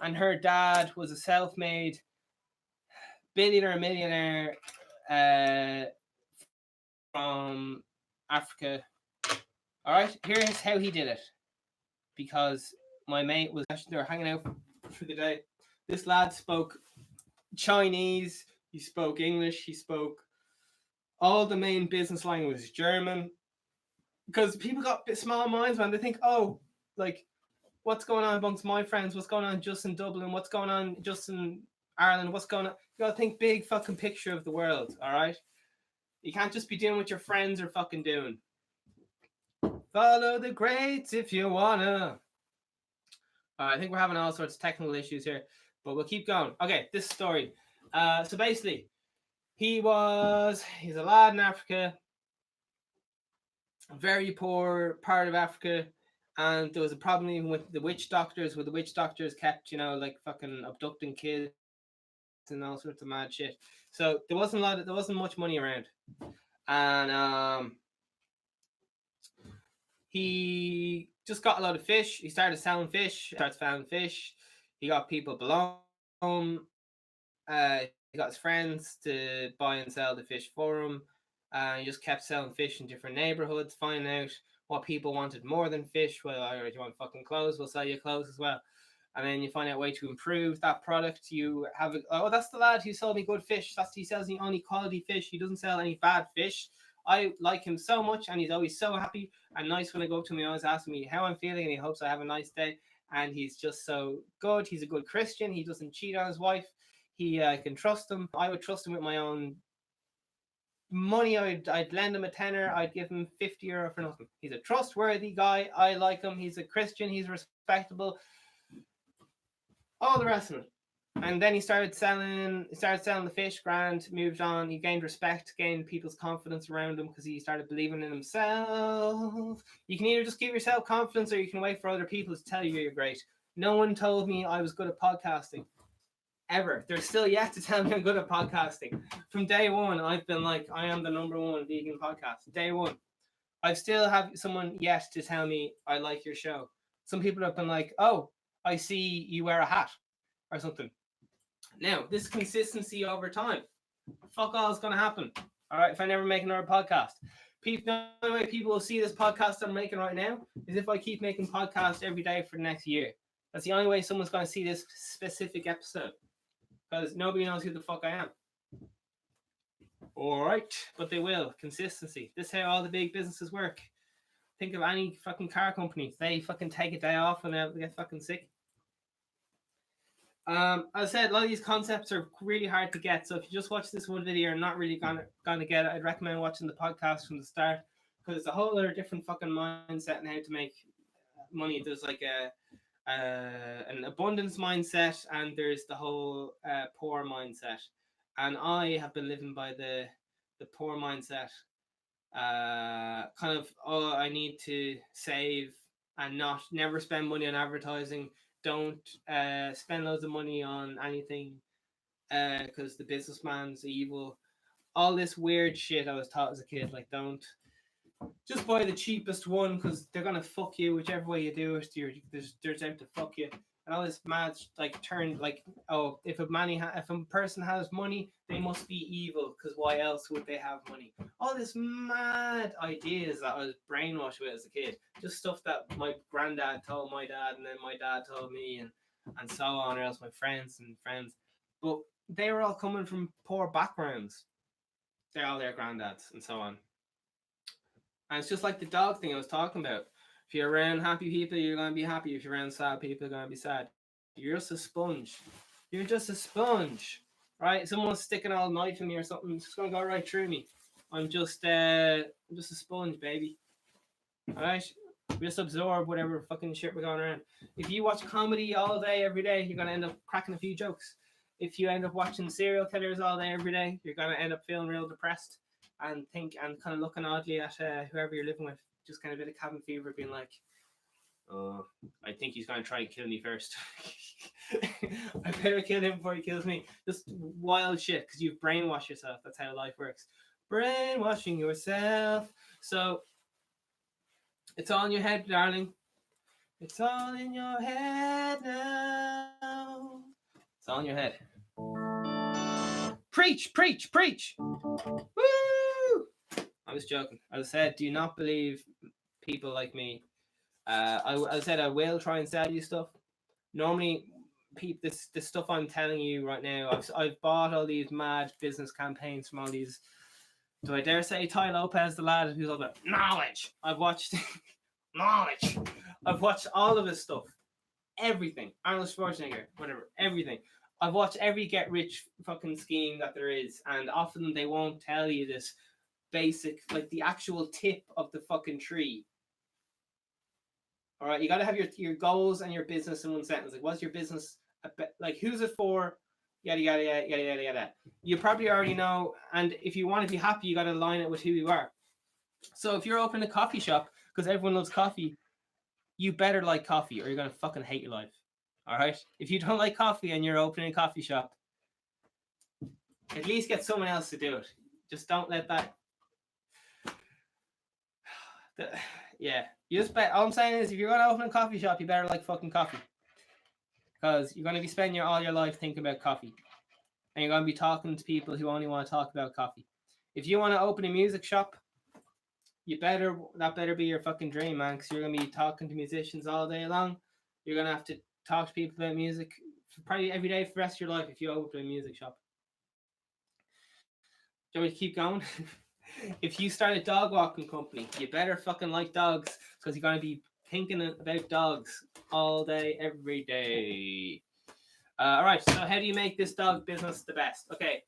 Speaker 1: and her dad was a self-made millionaire from Africa. All right, here's how he did it. Because my mate was actually there hanging out for the day. This lad spoke Chinese, he spoke English, he spoke all the main business languages: German, because people got small minds, man. They think, oh, like, what's going on amongst my friends? What's going on just in Dublin? What's going on just in Ireland? What's going on? You gotta think big fucking picture of the world, all right? You can't just be doing what your friends are fucking doing. Follow the greats if you wanna. I think we're having all sorts of technical issues here, but we'll keep going. Okay, this story. So basically, he's a lad in Africa, very poor part of Africa, and there was a problem even with the witch doctors, where the witch doctors kept, like fucking abducting kids and all sorts of mad shit. So there wasn't much money around, and he just got a lot of fish. He started selling fish. Starts selling fish. He got people below him. He got his friends to buy and sell the fish for him. He just kept selling fish in different neighborhoods, finding out what people wanted more than fish. Well, if you want fucking clothes, we'll sell you clothes as well. And then you find out a way to improve that product. You have that's the lad who sold me good fish. He sells me only quality fish. He doesn't sell any bad fish. I like him so much, and he's always so happy and nice when I go up to him. He always asks me how I'm feeling, and he hopes I have a nice day. And he's just so good. He's a good Christian. He doesn't cheat on his wife. I can trust him. I would trust him with my own money. I'd lend him a tenner. I'd give him €50 for nothing. He's a trustworthy guy. I like him. He's a Christian. He's respectable. All the rest of it. And then he started selling the fish. Grand, moved on. He gained respect, gained people's confidence around him because he started believing in himself. You can either just give yourself confidence, or you can wait for other people to tell you you're great. No one told me I was good at podcasting. Ever. They're still yet to tell me I'm good at podcasting. From day one, I've been like, I am the #1 vegan podcast. Day one. I still have someone yet to tell me I like your show. Some people have been like, oh, I see you wear a hat or something. Now, this consistency over time. Fuck all is going to happen. All right, if I never make another podcast. The only way people will see this podcast I'm making right now is if I keep making podcasts every day for the next year. That's the only way someone's going to see this specific episode. Because nobody knows who the fuck I am. All right, but they will. Consistency. This is how all the big businesses work. Think of any fucking car company. They fucking take a day off when they get fucking sick. As I said, a lot of these concepts are really hard to get. So if you just watch this one video, you're not really gonna get it. I'd recommend watching the podcast from the start, because it's a whole other different fucking mindset and how to make money. There's like an abundance mindset, and there's the whole poor mindset. And I have been living by the poor mindset. Kind of, I need to save and never spend money on advertising. Don't spend loads of money on anything because the businessman's evil. All this weird shit I was taught as a kid. Like, don't just buy the cheapest one because they're gonna fuck you whichever way you do it. They're out to fuck you. And all this mad if a person has money, they must be evil, because why else would they have money? All this mad ideas that I was brainwashed with as a kid, just stuff that my granddad told my dad, and then my dad told me, and so on, or else my friends, but they were all coming from poor backgrounds. They're all their granddads and so on. And it's just like the dog thing I was talking about. If you're around happy people, you're going to be happy. If you're around sad people, you're going to be sad. You're just a sponge. You're just a sponge, right? Someone's sticking a knife in me or something, it's just going to go right through me. I'm just a sponge, baby. All right? We just absorb whatever fucking shit we're going around. If you watch comedy all day, every day, you're going to end up cracking a few jokes. If you end up watching serial killers all day, every day, you're going to end up feeling real depressed and kind of looking oddly at whoever you're living with. Just kind of a bit of cabin fever, being like, oh, I think he's going to try and kill me first. I better kill him before he kills me. Just wild shit, because you've brainwashed yourself. That's how life works. Brainwashing yourself. So, it's all in your head, darling. It's all in your head now. It's all in your head. Preach, preach, preach. Woo! I was joking. As I said, do not believe people like me. I said I will try and sell you stuff. Normally, this stuff I'm telling you right now, I've bought all these mad business campaigns from all these Do I dare say Ty Lopez, the lad who's all about knowledge? I've watched knowledge. I've watched all of his stuff. Everything. Arnold Schwarzenegger, whatever. Everything. I've watched every get rich fucking scheme that there is, and often they won't tell you this basic, like the actual tip of the fucking tree. All right, you got to have your goals and your business in one sentence. Like, what's your business? Like, who's it for? Yada yada yada yada yada yada. You probably already know, and if you want to be happy, you got to align it with who you are. So if you're opening a coffee shop because everyone loves coffee, you better like coffee, or you're gonna fucking hate your life. All right. If you don't like coffee and you're opening a coffee shop, at least get someone else to do it. Just don't let that. Yeah. You just bet. All I'm saying is, if you're gonna open a coffee shop, you better like fucking coffee. Because you're going to be spending all your life thinking about coffee. And you're going to be talking to people who only want to talk about coffee. If you want to open a music shop, that better be your fucking dream, man. Because you're going to be talking to musicians all day long. You're going to have to talk to people about music probably every day for the rest of your life if you open a music shop. Do you want me to keep going? If you start a dog walking company, you better fucking like dogs. Because you're going to be thinking about dogs all day, every day. All right, so how do you make this dog business the best? Okay,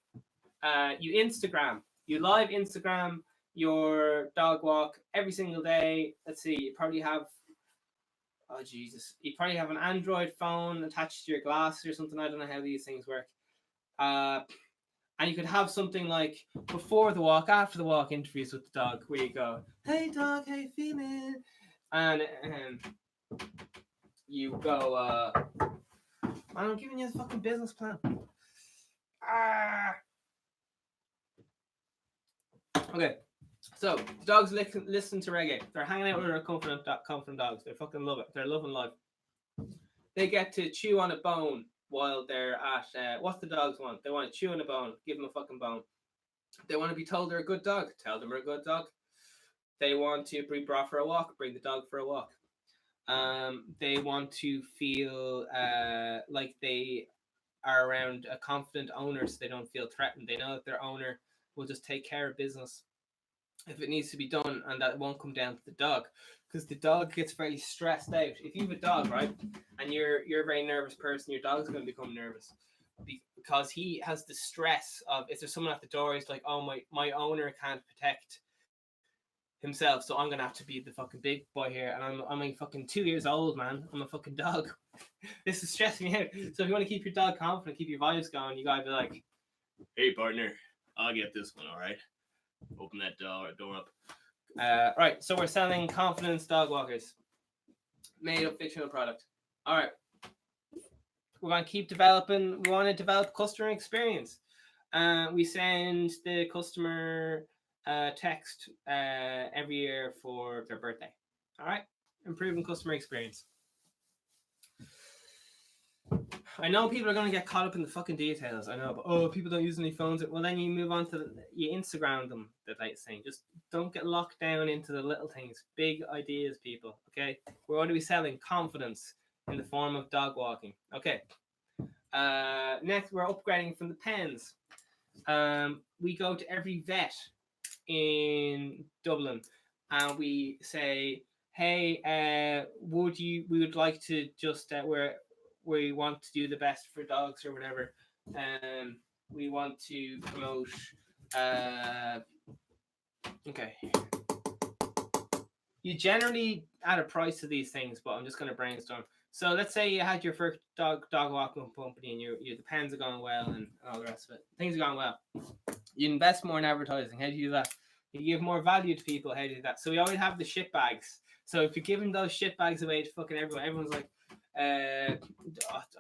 Speaker 1: you Instagram. You live Instagram your dog walk every single day. Let's see, you probably have, oh Jesus, you probably have an Android phone attached to your glasses or something. I don't know how these things work. And you could have something like before the walk, after the walk interviews with the dog, where you go, hey dog, how you feeling? And you go, I'm giving you the fucking business plan. Okay, so the dogs listen to reggae. They're hanging out with their confident dogs. They fucking love it. They're loving life. They get to chew on a bone while they're at, what the dogs want? They want to chew on a bone. Give them a fucking bone. They want to be told they're a good dog. Tell them they're a good dog. They want to be brought for a walk. Bring the dog for a walk. They want to feel like they are around a confident owner, so they don't feel threatened. They know that their owner will just take care of business if it needs to be done, and that won't come down to the dog, because the dog gets very stressed out. If you have a dog, right, and you're a very nervous person, your dog's going to become nervous because he has the stress of, if there's someone at the door, he's like, oh, my owner can't protect himself, so I'm gonna have to be the fucking big boy here, and I'm like fucking 2 years old, man. I'm a fucking dog. This is stressing me out. So if you want to keep your dog confident, keep your vibes going, you gotta be like, hey partner, I'll get this one, all right? Open that door up. Right, so we're selling confidence dog walkers, made up fictional product. All right, we're gonna keep developing. We want to develop customer experience. We send the customer text every year for their birthday. All right, improving customer experience. I know people are going to get caught up in the fucking details. I know, but people don't use any phones. Well, then you move on to you Instagram them. The latest thing. Just don't get locked down into the little things. Big ideas, people. Okay, we're going to be selling confidence in the form of dog walking. Okay. Next, we're upgrading from the pens. We go to every vet in Dublin and we say, hey, we would like to just we want to do the best for dogs or whatever. We want to promote okay. You generally add a price to these things, but I'm just going to brainstorm. So let's say you had your first dog walking company and your the pens are going well and all the rest of it. Things are going well. You invest more in advertising. How do you do that? You give more value to people. How do you do that? So we always have the shit bags. So if you're giving those shit bags away to fucking everyone, everyone's like, I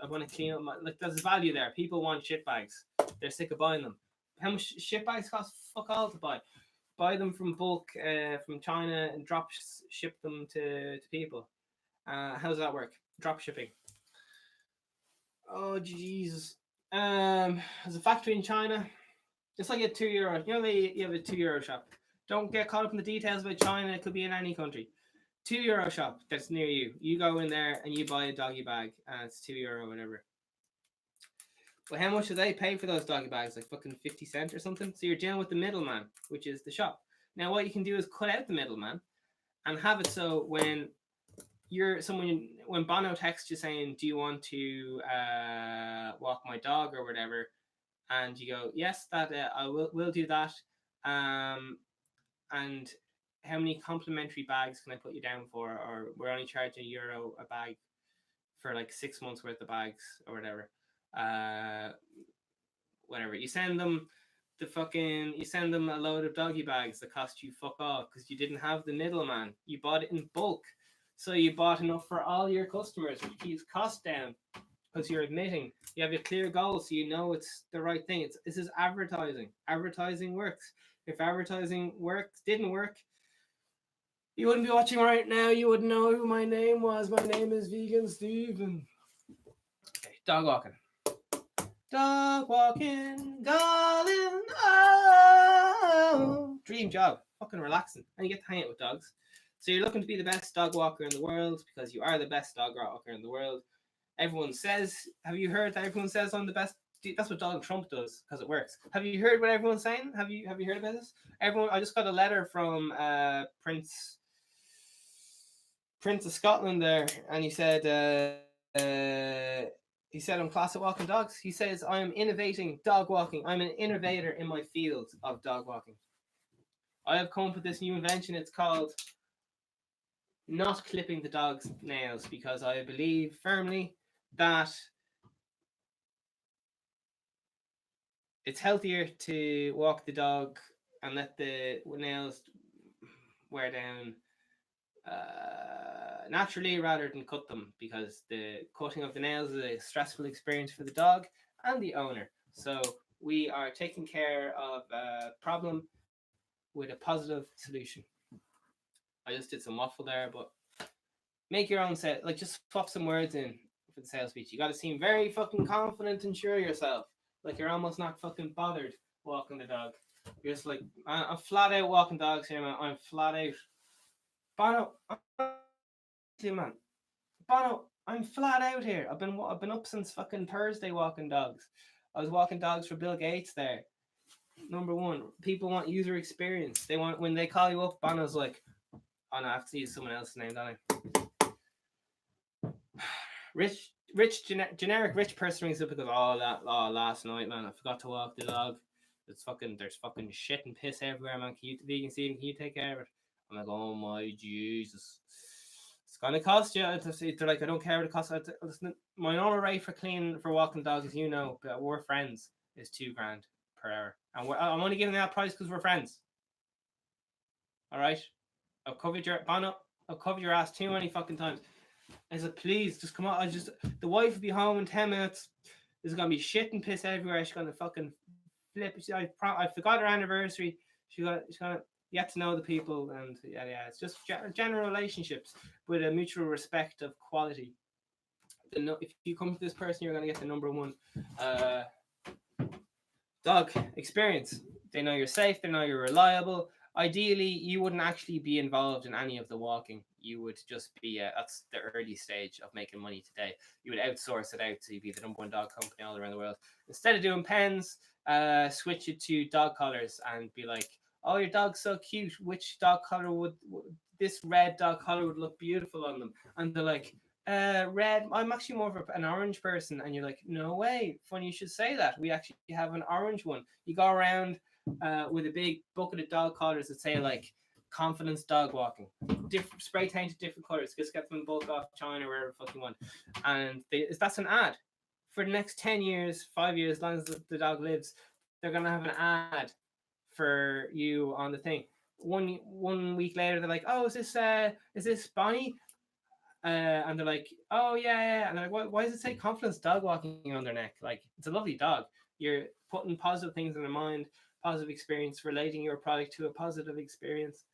Speaker 1: want to clean up my, like, there's value there. People want shit bags. They're sick of buying them. How much shit bags cost? Fuck all to buy. Buy them from bulk from China and drop ship them to people. How does that work? Drop shipping. Oh Jesus. There's a factory in China. It's like a €2. You know, you have a €2 shop. Don't get caught up in the details about China. It could be in any country. €2 shop that's near you. You go in there and you buy a doggy bag, and it's €2 or whatever. Well, how much do they pay for those doggy bags? Like fucking 50 cents or something? So you're dealing with the middleman, which is the shop. Now, what you can do is cut out the middleman and have it so when when Bono texts you saying, "Do you want to walk my dog or whatever?" and you go, "Yes, that I will do that." And how many complimentary bags can I put you down for? Or we're only charging €1 a bag for like 6 months worth of bags or whatever. Whatever you send them, you send them a load of doggy bags that cost you fuck all because you didn't have the middleman. You bought it in bulk, so you bought enough for all your customers, which keeps costs down because you're admitting you have a clear goal, so you know it's the right thing. This is advertising. Advertising works. If advertising didn't work, you wouldn't be watching right now. You wouldn't know who my name was. My name is Vegan Steven. Okay, dog walking. Dog walking, darling. Oh, dream job. Fucking relaxing. And you get to hang out with dogs. So you're looking to be the best dog walker in the world because you are the best dog walker in the world. Everyone says, have you heard that everyone says I'm the best? That's what Donald Trump does because it works. Have you heard what everyone's saying? Have you heard about this? I just got a letter from Prince of Scotland there, and he said on Classic Walking Dogs, he says, I am innovating dog walking. I'm an innovator in my field of dog walking. I have come up with this new invention. It's called not clipping the dog's nails because I believe firmly that it's healthier to walk the dog and let the nails wear down naturally rather than cut them because the cutting of the nails is a stressful experience for the dog and the owner. So we are taking care of a problem with a positive solution. I just did some waffle there, but make your own set. Like, just swap some words in for the sales speech. You got to seem very fucking confident and sure of yourself. Like you're almost not fucking bothered walking the dog. You're just like, I'm flat out walking dogs here, man. I'm flat out. Bono, man. Bono, I'm flat out here. I've been up since fucking Thursday walking dogs. I was walking dogs for Bill Gates there. Number one, people want user experience. They want, when they call you up, Bono's like, oh no, I have to use someone else's name, don't I? Generic rich person rings up and goes, last night, man, I forgot to walk the dog. There's fucking shit and piss everywhere, man. Can you take care of it? I'm like, oh my Jesus. It's gonna cost you. They're like, I don't care what it costs. Listen, my normal rate for walking dogs, as you know, but we're friends, is $2,000 per hour. And I'm only giving that price because we're friends. Alright? I've covered your ass too many fucking times. I said, please, just come on. The wife will be home in 10 minutes. There's gonna be shit and piss everywhere. She's gonna fucking flip. I forgot her anniversary. She's gonna get to know the people, and yeah. It's just general relationships with a mutual respect of quality. If you come to this person, you're gonna get the number one dog experience. They know you're safe. They know you're reliable. Ideally, you wouldn't actually be involved in any of the walking. You would just be, that's the early stage of making money today. You would outsource it out so you'd be the number one dog company all around the world. Instead of doing pens, switch it to dog collars and be like, oh, your dog's so cute. Which dog collar this red dog collar would look beautiful on them? And they're like, red. I'm actually more of an orange person. And you're like, no way. Funny you should say that. We actually have an orange one. You go around with a big bucket of dog collars that say like confidence dog walking, different spray painted different colors. Just get them in bulk off China or wherever the fuck you want, and that's an ad for the next 10 years, 5 years, as long as the dog lives. They're gonna have an ad for you on the thing. One week later, they're like, oh, is this Bonnie? And they're like, oh yeah. And they're like, why does it say confidence dog walking on their neck? Like, it's a lovely dog. You're putting positive things in their mind, positive experience, relating your product to a positive experience.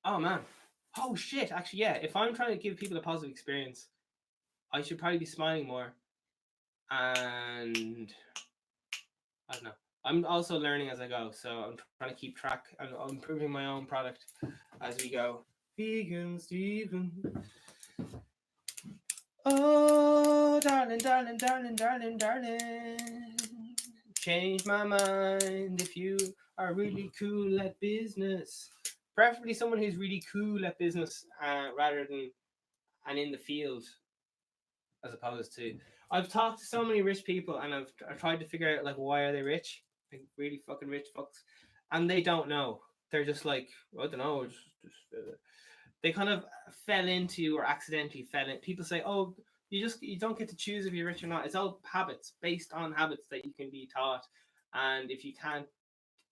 Speaker 1: Oh man. Oh shit. Actually, yeah. If I'm trying to give people a positive experience, I should probably be smiling more. And I don't know. I'm also learning as I go, so I'm trying to keep track. I'm improving my own product as we go. Vegan Steven. Oh, darling, darling, darling, darling, darling. Change my mind if you are really cool at business. Preferably someone who's really cool at business rather than and in the field, as opposed to. I've talked to so many rich people and I've tried to figure out like why are they rich, like really fucking rich fucks, and they don't know. They're just like, I don't know, they kind of fell into or accidentally fell in. People say, oh, you don't get to choose if you're rich or not. It's all habits, based on habits that you can be taught, and if you can't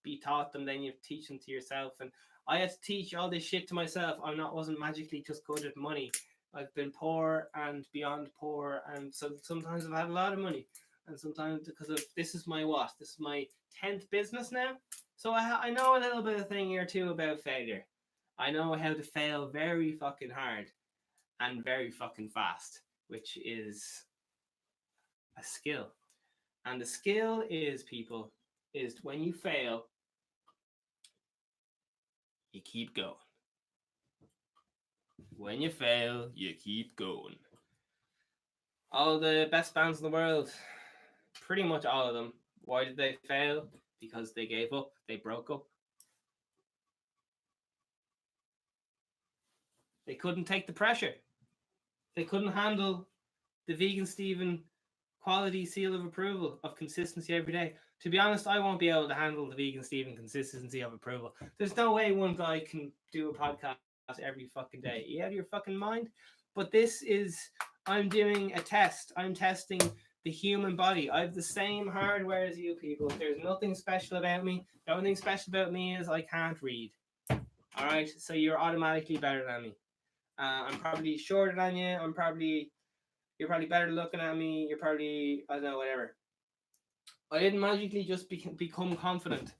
Speaker 1: be taught them, then you teach them to yourself. And I had to teach all this shit to myself. Wasn't magically just good at money. I've been poor and beyond poor, and so sometimes I've had a lot of money, and sometimes because of this is my 10th business now, so I know a little bit of thing or two about failure. I know how to fail very fucking hard and very fucking fast, which is a skill. And the skill is, people, is when you fail, you keep going. When you fail, you keep going. All the best bands in the world, pretty much all of them, why did they fail? Because they gave up, they broke up. They couldn't take the pressure. They couldn't handle the Vegan Steven quality seal of approval of consistency every day. To be honest, I won't be able to handle the Vegan Steven consistency of approval. There's no way one guy can do a podcast every fucking day. You out of your fucking mind? But I'm doing a test. I'm testing the human body. I have the same hardware as you people. There's nothing special about me. The only thing special about me is I can't read. All right, so you're automatically better than me. I'm probably shorter than you. You're probably better looking at me. You're probably, I don't know, whatever. I didn't magically just become confident.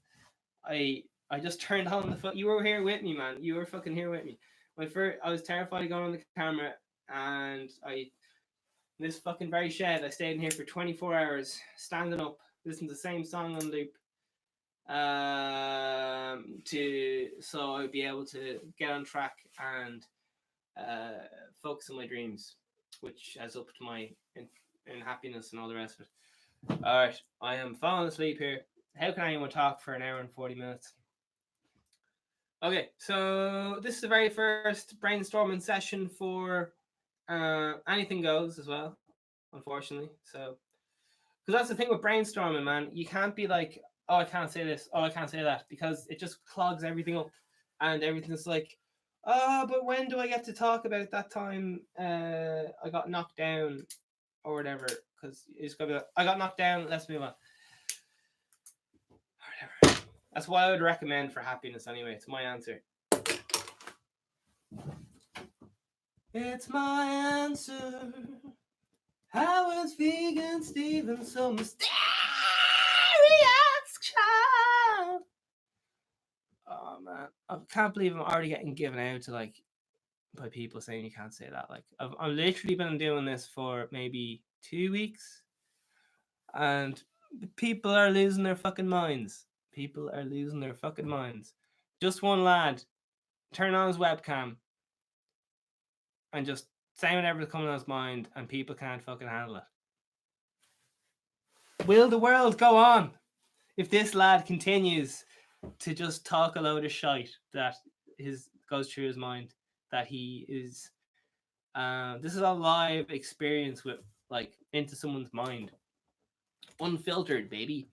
Speaker 1: I just turned on the foot. You were here with me, man. You were fucking here with me. I was terrified of going on the camera, and this fucking very shed, I stayed in here for 24 hours, standing up, listening to the same song on loop, so I'd be able to get on track and focus on my dreams, which has upped my in happiness and all the rest of it. All right, I am falling asleep here. How can anyone talk for an hour and 40 minutes? Okay, so this is the very first brainstorming session for anything goes as well, unfortunately. So, because that's the thing with brainstorming, man. You can't be like, oh, I can't say this, oh, I can't say that, because it just clogs everything up, and everything's like, but when do I get to talk about that time I got knocked down or whatever? Because it's gonna be like, I got knocked down. Let's move on. Whatever. That's what I would recommend for happiness. Anyway, it's my answer. It's my answer. How is Vegan Steven so mysterious, child? Oh man, I can't believe I'm already getting given out to like by people saying you can't say that. Like I've literally been doing this for maybe 2 weeks, and people are losing their fucking minds. People are losing their fucking minds. Just one lad turn on his webcam and just say whatever's coming on his mind, and people can't fucking handle it. Will the world go on if this lad continues to just talk a load of shite that goes through his mind, that he is this is a live experience with like into someone's mind, unfiltered, baby.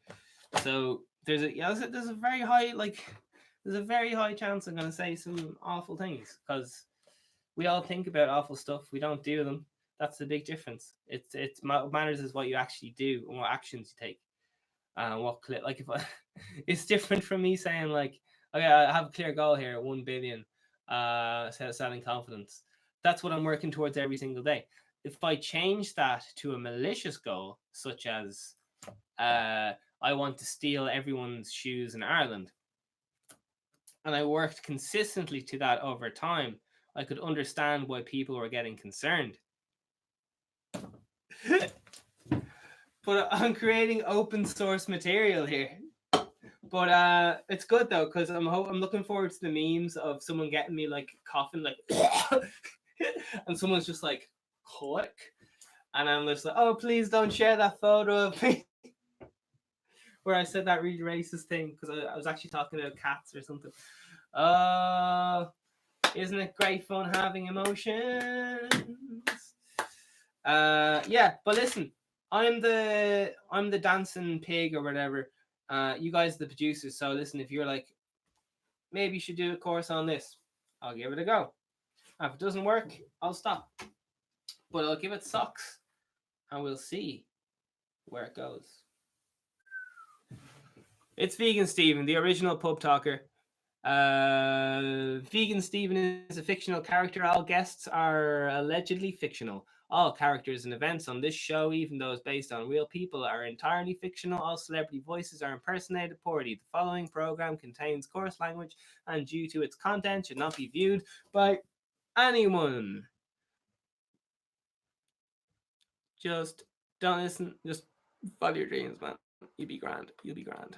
Speaker 1: So there's a very high chance I'm gonna say some awful things, because we all think about awful stuff, we don't do them. That's the big difference. It's what matters is what you actually do and what actions you take. Like if it's different from me saying like, okay, I have a clear goal here, 1 billion selling confidence. That's what I'm working towards every single day. If I change that to a malicious goal, such as I want to steal everyone's shoes in Ireland, and I worked consistently to that over time, I could understand why people were getting concerned. But I'm creating open source material here. But it's good though, because I'm looking forward to the memes of someone getting me like coughing like and someone's just like, click, And I'm just like, oh, please don't share that photo of me. Where I said that really racist thing because I was actually talking about cats or something. Isn't it great fun having emotions? Yeah, but listen, I'm the dancing pig or whatever. You guys are the producers, so listen, if you're like, maybe you should do a course on this, I'll give it a go. If it doesn't work, I'll stop. But I'll give it socks, and we'll see where it goes. It's Vegan Steven, the original pub talker. Vegan Steven is a fictional character. All guests are allegedly fictional. All characters and events on this show, even those based on real people, are entirely fictional. All celebrity voices are impersonated poorly. The following program contains coarse language and, due to its content, should not be viewed by anyone. Just don't listen. Just follow your dreams, man. You'll be grand. You'll be grand.